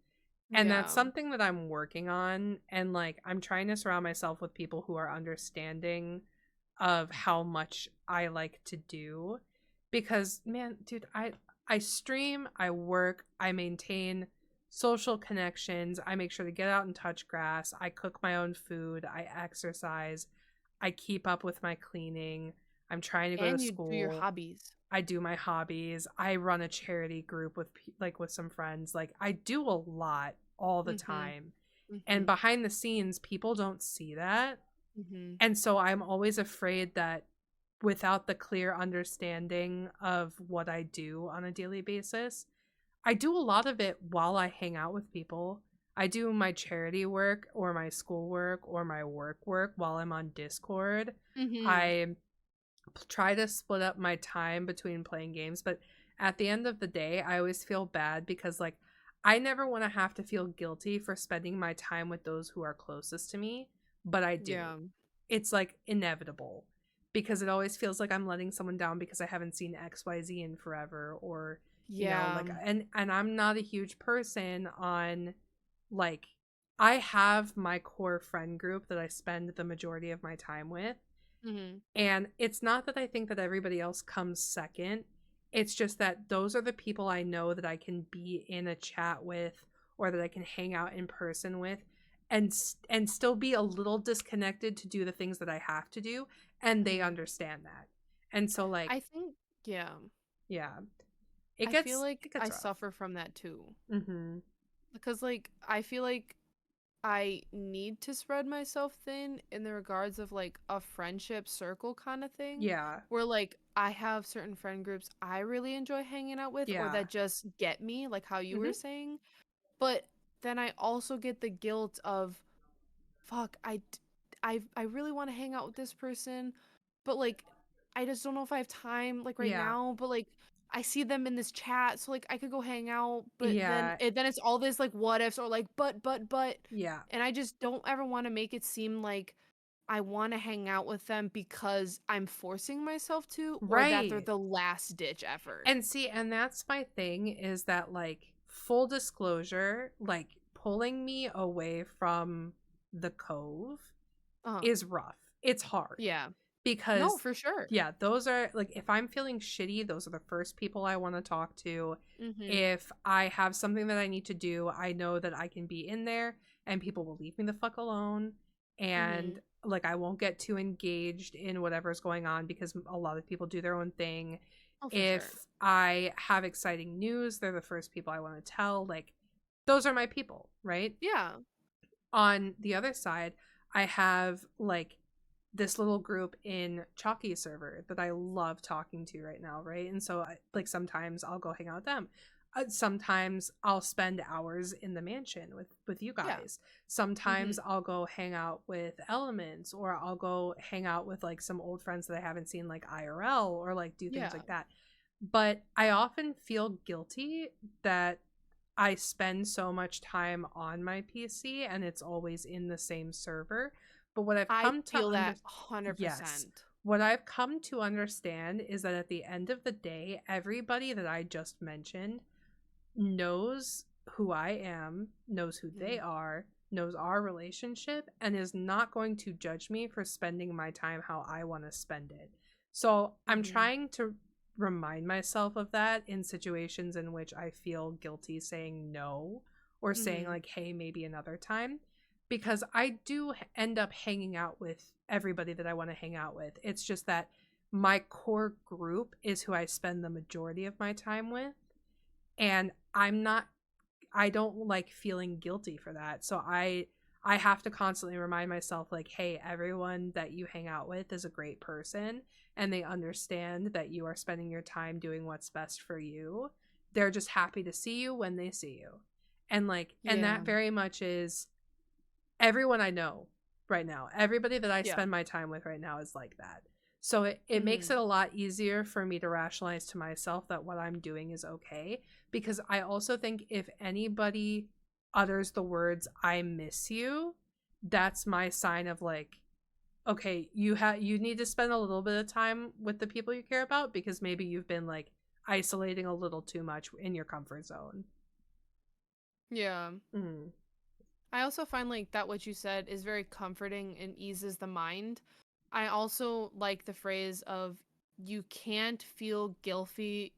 And that's Yeah. something that I'm working on, and like I'm trying to surround myself with people who are understanding of how much I like to do, because man, dude, I stream, I work, I maintain social connections, I make sure to get out and touch grass, I cook my own food, I exercise, I keep up with my cleaning, I'm trying to go to And you do your school, hobbies. I do my hobbies, I run a charity group with like with some friends. Like I do a lot all the Mhm. time. And Mhm. behind the scenes, people don't see that. Mhm. And so I'm always afraid that without the clear understanding of what I do on a daily basis, I do a lot of it while I hang out with people. I do my charity work or my school work or my work while I'm on Discord. Mhm. I try to split up my time between playing games, but at the end of the day, I always feel bad because like I never want to have to feel guilty for spending my time with those who are closest to me, but I do. Yeah. It's like inevitable because it always feels like I'm letting someone down because I haven't seen XYZ in forever, or you know, Yeah. like, and I'm not a huge person on like, I have my core friend group that I spend the majority of my time with, Mhm. and it's not that I think that everybody else comes second. It's just that those are the people I know that I can be in a chat with, or that I can hang out in person with, and still be a little disconnected to do the things that I have to do, and they Mhm. understand that. And so like, I think yeah. yeah, I feel it like I gets rough. suffer from that too. Mhm. Because like I feel like I need to spread myself thin in the regards of like a friendship circle kind of thing, Yeah. where like I have certain friend groups I really enjoy hanging out with or Yeah. that just get me, like how you Mhm. were saying. But then I also get the guilt of fuck, I really want to hang out with this person, but like I just don't know if I have time like right Yeah. now, but like I see them in this chat, so like I could go hang out, but Yeah. then it's all this like what ifs or like but Yeah. and I just don't ever want to make it seem like I want to hang out with them because I'm forcing myself to or that they're Right. the last ditch effort. And see, and that's my thing, is that like, full disclosure, like pulling me away from the Cove Uh-huh. is rough. It's hard Yeah. No, because for sure. yeah, those are like, if I'm feeling shitty, those are the first people I want to talk to. Mhm. If I have something that I need to do, I know that I can be in there and people will leave me the fuck alone, and Mhm. like I won't get too engaged in whatever's going on because a lot of people do their own thing. Oh, for If sure. I have exciting news, they're the first people I want to tell. Like, those are my people, right? Yeah. On the other side, I have like this little group in Chalky server that I love talking to right now, right? And so like sometimes I'll go hang out with them. Sometimes I'll spend hours in the mansion with you Yeah. guys. Sometimes Mhm. I'll go hang out with Elements, or I'll go hang out with like some old friends that I haven't seen like IRL, or like do things Yeah. like that. But I often feel guilty that I spend so much time on my PC and it's always in the same server. But what I've I come to feel that yes. 100%. What I've come to understand is that at the end of the day, everybody that I just mentioned knows who I am, knows who they Mhm. are, knows our relationship, and is not going to judge me for spending my time how I want to spend it. So I'm Mhm. trying to remind myself of that in situations in which I feel guilty saying no, or saying Mhm. like, hey, maybe another time, because I do end up hanging out with everybody that I want to hang out with. It's just that my core group is who I spend the majority of my time with, and I don't like feeling guilty for that. So I have to constantly remind myself like, hey, everyone that you hang out with is a great person, and they understand that you are spending your time doing what's best for you. They're just happy to see you when they see you. And like, and Yeah. that very much is everyone I know. right now. Everybody that I Yeah. spend my time with right now is like that. So it makes Mm-hmm. it a lot easier for me to rationalize to myself that what I'm doing is okay. Because I also think if anybody utters the words, I miss you, that's my sign of like, okay, you need to spend a little bit of time with the people you care about because maybe you've been like isolating a little too much in your comfort zone. Yeah. Mm. I also find like that what you said is very comforting and eases the mind. I also like the phrase of you can't feel guilty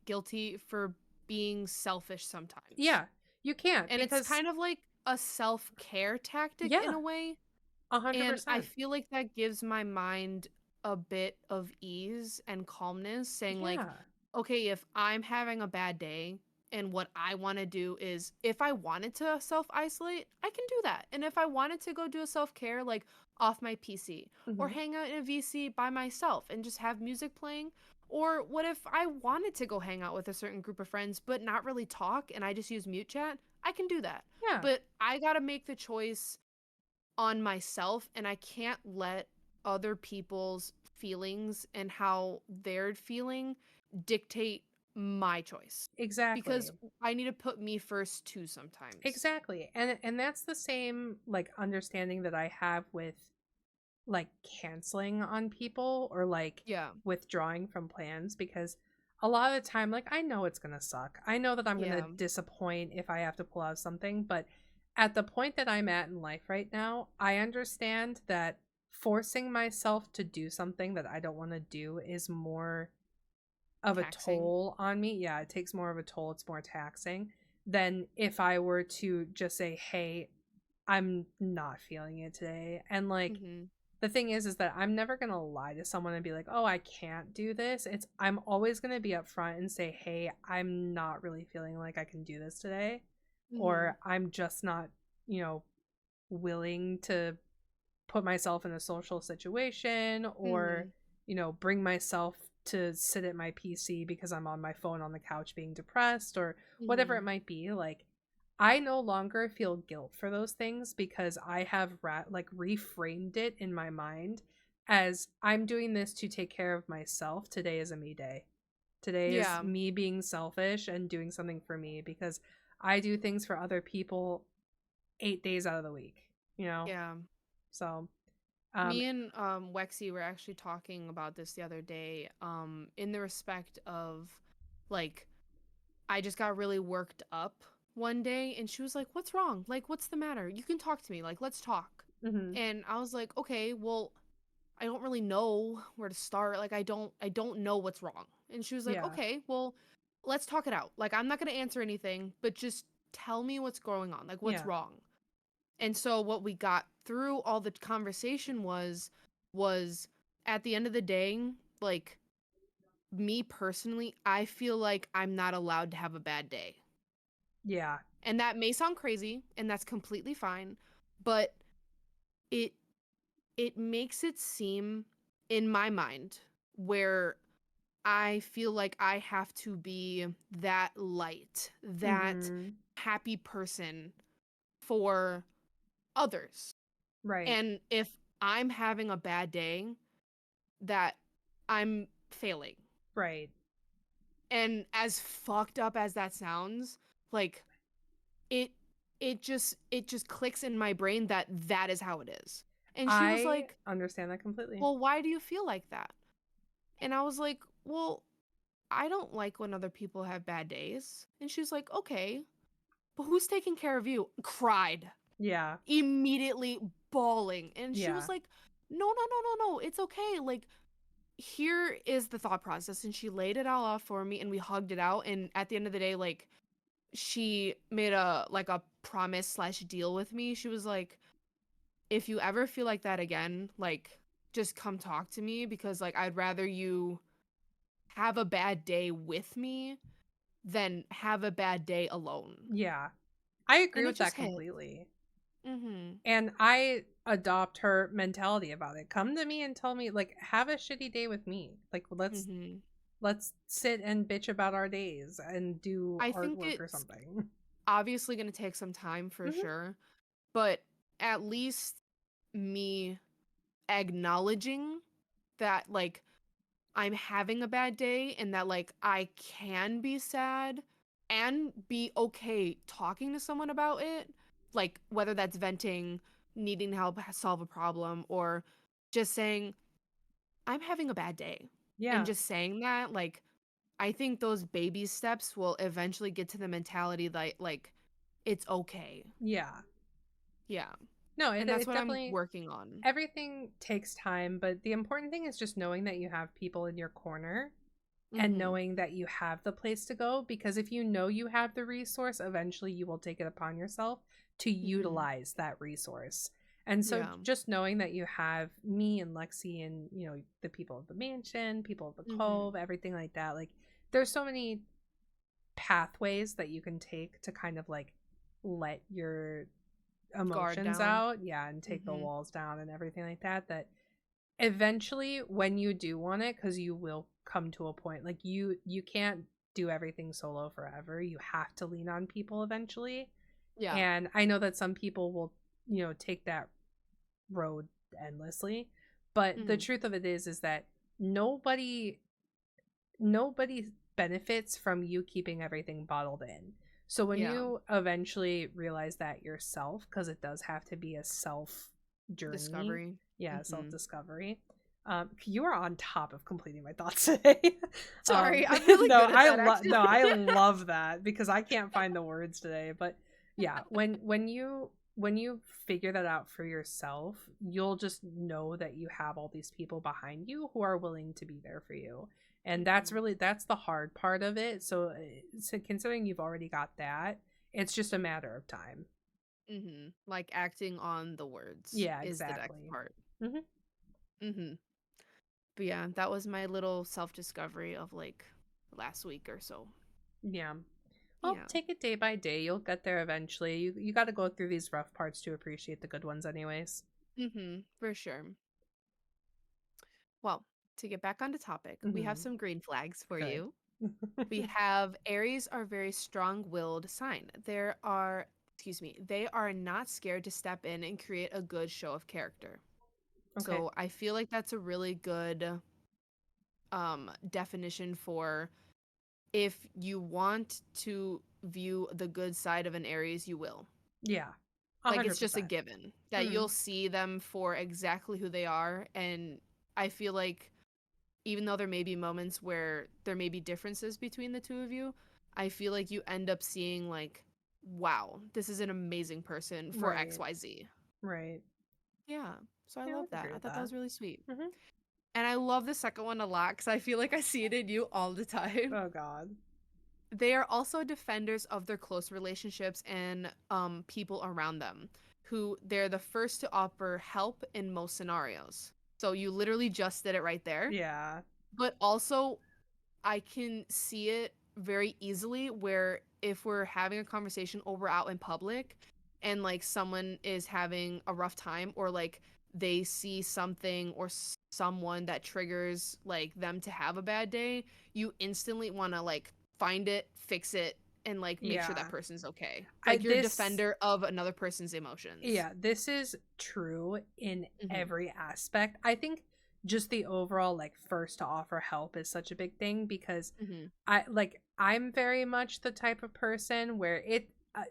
for being selfish sometimes. Yeah, you can't And it's because kind of like a self-care tactic in yeah, a way. a hundred And I percent. feel like that gives my mind a bit of ease and calmness, saying, like, Yeah. okay, if I'm having a bad day and what I want to do is if I wanted to self isolate, I can do that. And if I wanted to go do a self care, like off my PC or Hmm. hang out in a VC by myself and just have music playing. Or what if I wanted to go hang out with a certain group of friends but not really talk and I just use mute chat? I can do that. Yeah, But I got to make the choice on myself and I can't let other people's feelings and how they're feeling dictate my choice because exactly. I need to put me first too sometimes. Exactly. And that's the same like understanding that I have with like canceling on people or like Yeah. withdrawing from plans because a lot of the time like I know it's going to suck. I know that I'm going to Yeah. disappoint if I have to pull out something, but at the point that I'm at in life right now, I understand that forcing myself to do something that I don't want to do is more of a Taxing. toll on me. Yeah, it takes more of a toll. It's more taxing than if I were to just say, "Hey, I'm not feeling it today." And like Mhm. the thing is that I'm never going to lie to someone and be like, "Oh, I can't do this." It's I'm always going to be upfront and say, "Hey, I'm not really feeling like I can do this today." Mhm. Or I'm just not, you know, willing to put myself in a social situation or Mhm. bring myself to sit at my PC because I'm on my phone on the couch being depressed or whatever it Mhm. might be. Like I no longer feel guilt for those things because I have like reframed it in my mind as I'm doing this to take care of myself. Today is a me day. Today is Yeah. me being selfish and doing something for me because I do things for other people 8 days out of the week, you know? Yeah. So, um Me and Wexy were actually talking about this the other day in the respect of like I just got really worked up one day and she was like, "What's wrong? Like, what's the matter? You can talk to me. Like, let's talk." mhm. And I was like, "Okay, well, I don't really know where to start. Like, I don't know what's wrong." And she was like, Yeah. "Okay, well, let's talk it out. Like, I'm not going to answer anything, but just tell me what's going on. Like, what's Yeah. wrong?" And so what we got through all the conversation was at the end of the day, like me personally, I feel like I'm not allowed to have a bad day. Yeah. And that may sound crazy, and that's completely fine, but it it makes it seem in my mind where I feel like I have to be that light, that Mhm. happy person for others. Right. And if I'm having a bad day, that I'm failing. Right. And as fucked up as that sounds, like it it just clicks in my brain that that is how it is. And she was I like, understand that completely. "Well, why do you feel like that?" And I was like, "Well, I don't like when other people have bad days." And she's like, "Okay, but who's taking care of you?" Cried, Yeah. immediately bawling. And she was Yeah. like, "No, no, no, no, no. It's okay. Like here is the thought process." And she laid it all off for me and we hugged it out. And at the end of the day, like she made a promise slash deal with me. She was like, if you ever feel like that again, like just come talk to me because like I'd rather you have a bad day with me than have a bad day alone. Yeah. I agree And it with that just hit. completely. Mhm. And I adopt her mentality about it. Come to me and tell me like have a shitty day with me. Like Mhm. let's sit and bitch about our days and do I think artwork or it's something. obviously going to take some time for Mhm. sure, but at least me acknowledging that like I'm having a bad day and that like I can be sad and be okay talking to someone about it, like whether that's venting, needing help solve a problem, or just saying I'm having a bad day. And Yeah. just saying that, like, I think those baby steps will eventually get to the mentality that like it's okay. Yeah. Yeah. No, And that's it what I'm definitely, working on. everything takes time, but the important thing is just knowing that you have people in your corner and Mhm. knowing that you have the place to go, because if you know you have the resource, eventually you will take it upon yourself to Mhm. utilize that resource. And so Yeah. just knowing that you have me and Lexi and, you know, the people of the mansion, people of the Mhm. Cove, everything like that, like there's so many pathways that you can take to kind of like let your Guard emotions down. out, yeah, and take the Mhm. walls down and everything like that, that eventually when you do want it, because you will come to a point like you can't do everything solo forever, you have to lean on people eventually. Yeah. And I know that some people will, you know, take that road endlessly, but the Mhm. truth of it is that nobody nobody benefits from you keeping everything bottled in. So when Yeah. you eventually realize that yourself, because it does have to be a self journey, Discovery. yeah, self Mhm. discovery. You are on top of completing my thoughts today. Sorry, I'm really No, good at that actually. I love that because I can't find the words today. But yeah, when you figure that out for yourself, you'll just know that you have all these people behind you who are willing to be there for you, and that's Mhm. really, that's the hard part of it. So considering you've already got that, it's just a matter of time. Mhm. Like acting on the words Yeah, is the next exactly. part. Hmm. Mhm. But yeah, that was my little self-discovery of like last week or so. Yeah. Well, Yeah. take it day by day. You'll get there eventually. You got to go through these rough parts to appreciate the good ones, anyways. Mhm. For sure. Well, to get back on the topic, we have Hmm. some green flags for Good. you. We have Aries are very strong-willed sign. They are not scared to step in and create a good show of character. Okay. So I feel like that's a really good definition for if you want to view the good side of an Aries, you will. Yeah. A Like hundred it's just a percent. given that Hmm. you'll see them for exactly who they are. And I feel like even though there may be moments where there may be differences between the two of you, I feel like you end up seeing like, wow, this is an amazing person for Right. XYZ. Right. Yeah. So I Yeah, I love would that. agree I with thought that that. was really sweet. Hmm. And I love the second one a lot because I feel like I see it in you all the time. Oh God. They are also defenders of their close relationships and people around them, who they're the first to offer help in most scenarios. So you literally just did it right there. Yeah. But also, I can see it very easily where if we're having a conversation over out in public and like someone is having a rough time or like they see something or someone that triggers like them to have a bad day, you instantly want to like find it, fix it, and like make sure that Yeah. person's okay. I Like you're a this defender of another person's emotions. Yeah, this is true in Mhm. every aspect. I think just the overall like first to offer help is such a big thing, because Mhm. I'm very much the type of person where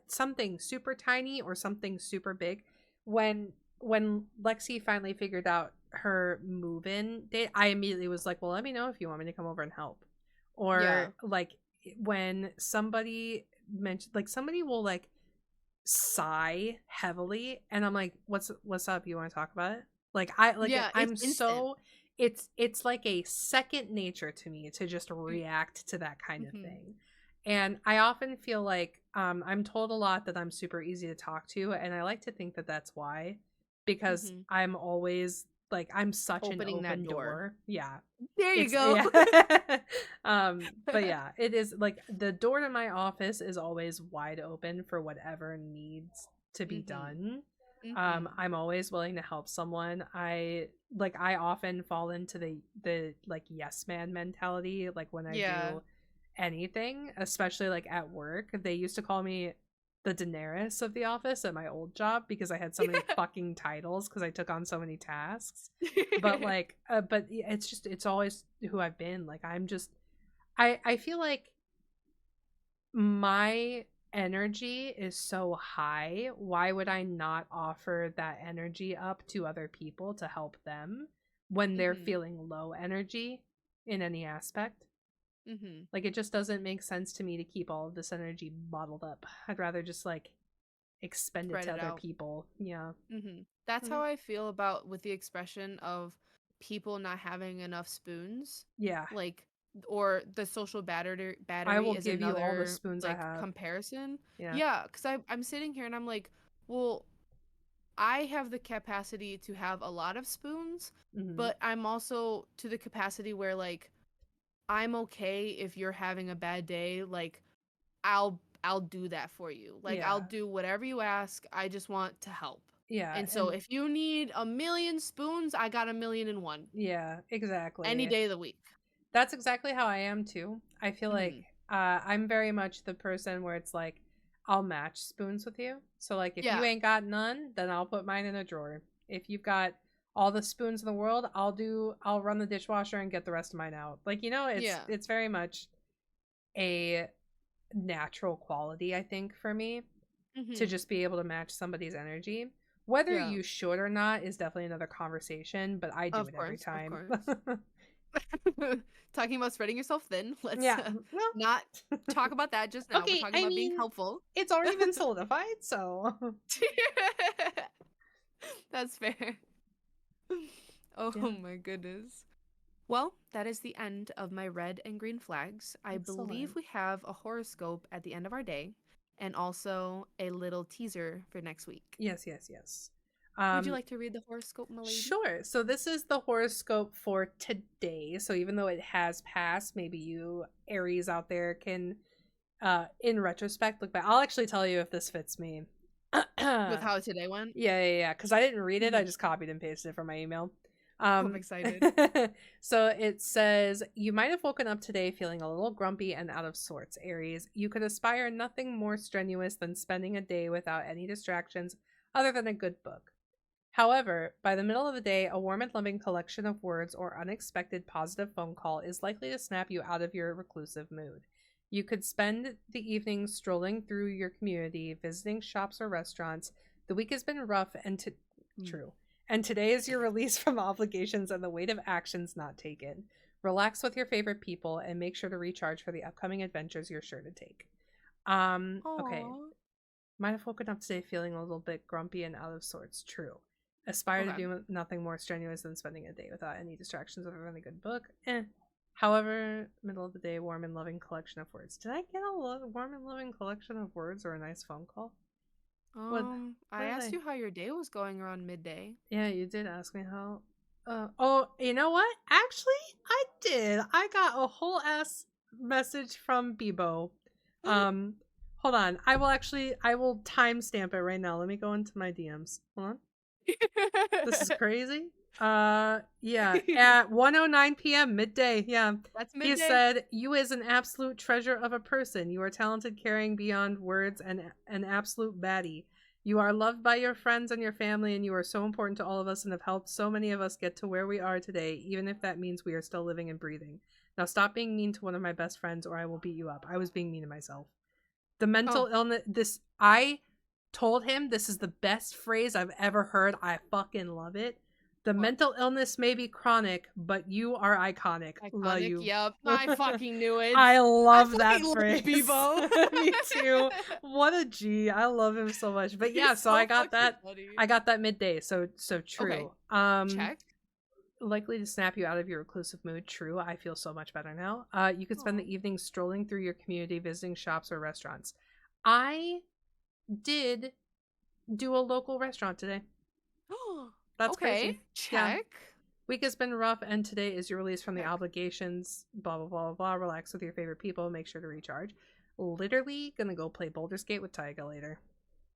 something super tiny or something super big, when Lexi finally figured out her move-in date, I immediately was like, well, let me know if you want me to come over and help. Yeah. Or like when somebody mentioned, like somebody will like sigh heavily, and I'm like, what's up, you want to talk about it? Like Yeah, it's I'm instant. so, it's like a second nature to me to just react to that kind of Mhm. thing. And I often feel like I'm told a lot that I'm super easy to talk to, and I like to think that that's why, because Mhm. I'm always like, I'm such an Opening that open door. door. Yeah. There you It's go. yeah. But yeah, it is like the door to my office is always wide open for whatever needs to be Mhm. done. Mhm. I'm always willing to help someone. I often fall into the like yes man mentality, like when I Yeah. do anything, especially like at work. They used to call me the Daenerys of the office at my old job because I had so many fucking titles because I took on so many tasks. But like, but it's always who I've been. Like, I feel like my energy is so high. Why would I not offer that energy up to other people to help them when they're feeling low energy in any aspect? Like, it just doesn't make sense to me to keep all of this energy bottled up. I'd rather just like expend it Spread to it other out. people. Yeah. That's how I feel about with the expression of people not having enough spoons. Yeah. Like, or the social I battery will is give you all the another spoons I like have. comparison. Yeah. Yeah, because I'm sitting here and I'm like, well, I have the capacity to have a lot of spoons, but I'm also to the capacity where like I'm okay if you're having a bad day, like I'll do that for you. Like I'll Yeah. do whatever you ask. I just want to help. Yeah. And so And if you need 1,000,000 spoons, I got 1,000,001 yeah, any exactly. day of the week. That's exactly how I am too. I feel like Mhm. I'm very much the person where it's like I'll match spoons with you. So like if you Yeah. ain't got none, then I'll put mine in a drawer. If you've got all the spoons in the world, I'll run the dishwasher and get the rest of mine out. Like, you know, Yeah. it's very much a natural quality, I think, for me to Mhm. just be able to match somebody's energy. Whether Yeah. you should or not is definitely another conversation, but I do Of it every course. Of time. course. Talking about spreading yourself thin. Let's Yeah. Well, not talk about that just now. We're okay, talking I about being mean, helpful. it's already been solidified, so That's fair. Oh yeah, my goodness. Well, that is the end of my red and green flags. I believe excellent. we have a horoscope at the end of our day and also a little teaser for next week. Yes, yes, yes. Would you like to read the horoscope, milady? Sure. So this is the horoscope for today. So even though it has passed, maybe you Aries out there can in retrospect look back. I'll actually tell you if this fits me. With Yeah, how today went? yeah. Because I didn't read it. I Mhm. just copied and pasted it from my email. Oh, I'm excited. So it says, you might have woken up today feeling a little grumpy and out of sorts, Aries. You could aspire nothing more strenuous than spending a day without any distractions other than a good book. However, by the middle of the day, a warm and loving collection of words or unexpected positive phone call is likely to snap you out of your reclusive mood. You could spend the evening strolling through your community, visiting shops or restaurants. The week has been rough and Mm. true. And today is your release from obligations and the weight of actions not taken. Relax with your favorite people and make sure to recharge for the upcoming adventures you're sure to take. Okay. Aw. Might have woken up today feeling a little bit grumpy and out of sorts. True. Aspire to Okay. do nothing more strenuous than spending a day without any distractions other than a good book. However, middle of the day, warm and loving collection of words. Did I get a warm and loving collection of words or a nice phone call? I What did asked I? you how your day was going around midday. Yeah, you did ask me how. Oh, you know what? Actually, I did. I got a whole ass message from Bebo. Um, Hold on. I will timestamp it right now. Let me go into my DMs. Hold on. This is crazy. Yeah, at 1:09 p.m. midday. Yeah. That's He midday. said, "You is an absolute treasure of a person. You are talented, caring beyond words, and an absolute baddie. You are loved by your friends and your family, and you are so important to all of us and have helped so many of us get to where we are today, even if that means we are still living and breathing. Now stop being mean to one of my best friends or I will beat you up." I was being mean to myself. The mental Oh, illness, I told him this is the best phrase I've ever heard. I fucking love it. The what? mental illness may be chronic, but you are iconic. Love Iconic. you. Yep. I fucking knew it. I I love that fucking love phrase. Bebo. Me too. What a G. I love him so much. But yeah, He's so I so got fucking that. funny. I got that midday. So Okay. true. Check. Likely to snap you out of your reclusive mood. True. I feel so much better now. You could spend Aw. the evening strolling through your community, visiting shops or restaurants. I did do a local restaurant today. That's Okay. crazy. Yeah. Check. Week has been rough, and today is your release from the Check. obligations. Blah, blah, blah, blah. Relax with your favorite people. Make sure to recharge. Literally gonna go play Baldur's Gate with Taiga later.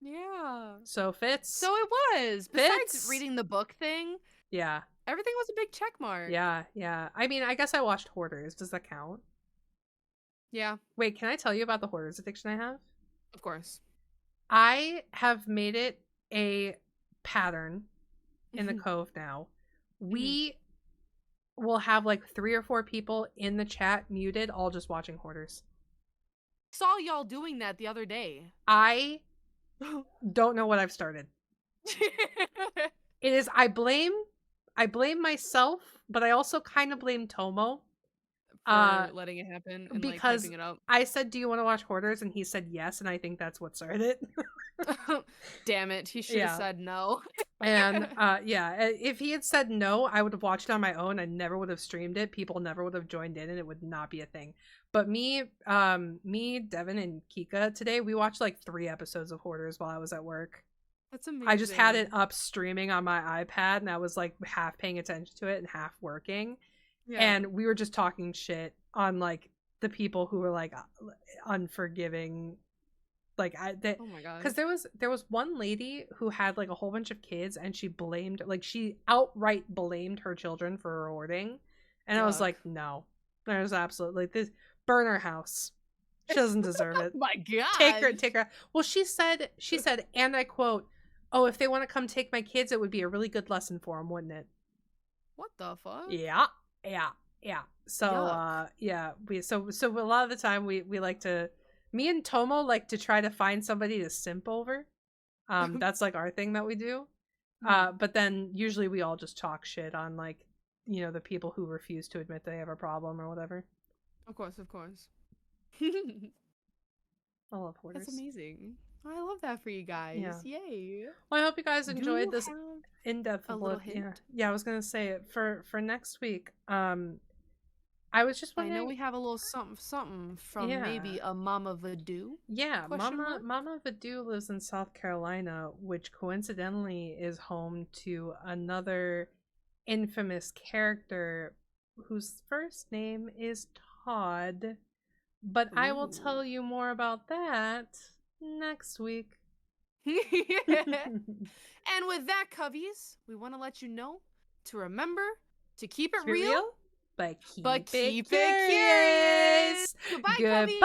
Yeah. So, Fitz. So it was. Besides Fitz. reading the book thing, Yeah. everything was a big check mark. Yeah. I mean, I guess I watched Hoarders. Does that count? Yeah, Wait, can I tell you about the Hoarders addiction I have? of course. I have made it a pattern in the Cove now. We will have like 3 or 4 people in the chat muted, all just watching Hoarders. Saw y'all doing that the other day. I don't know what I've started. It is I blame myself, but I also kind of blame Tomo for letting it happen and because like hyping it up. I said, "Do you want to watch Hoarders?" and he said yes, and I think that's what started it. Damn it, he should have said no. And if he had said no, I would have watched it on my own. I never would have streamed it. People never would have joined in, and it would not be a thing. But me, Devin, and Kika today, we watched like 3 episodes of Hoarders while I was at work. That's amazing. I just had it up streaming on my iPad, and I was like half paying attention to it and half working. Yeah. And we were just talking shit on like the people who were like unforgiving. Like oh my god, because there was one lady who had like a whole bunch of kids, and she outright blamed her children for hoarding, and I was like, no, there's absolutely this, burn her house. She doesn't deserve it. Oh my god, take her. Well, she said, and I quote, "Oh, if they want to come take my kids, it would be a really good lesson for them, wouldn't it?" What the fuck? Yeah. So so a lot of the time we like to. Me and Tomo like to try to find somebody to simp over. That's like our thing that we do. But then usually we all just talk shit on like, you know, the people who refuse to admit they have a problem or whatever. Of course. I love Hoarders. That's amazing. I love that for you guys. Yeah. Yay. Well, I hope you guys enjoyed this in-depth look. Yeah, I was gonna say it for next week. I was just wondering. I know we have a little something from maybe a Mama Vadu. Yeah, Mama Vadu lives in South Carolina, which coincidentally is home to another infamous character whose first name is Todd. But ooh. I will tell you more about that next week. And with that, Coveys, we want to let you know to remember to keep it real. But keep it curious. Goodbye.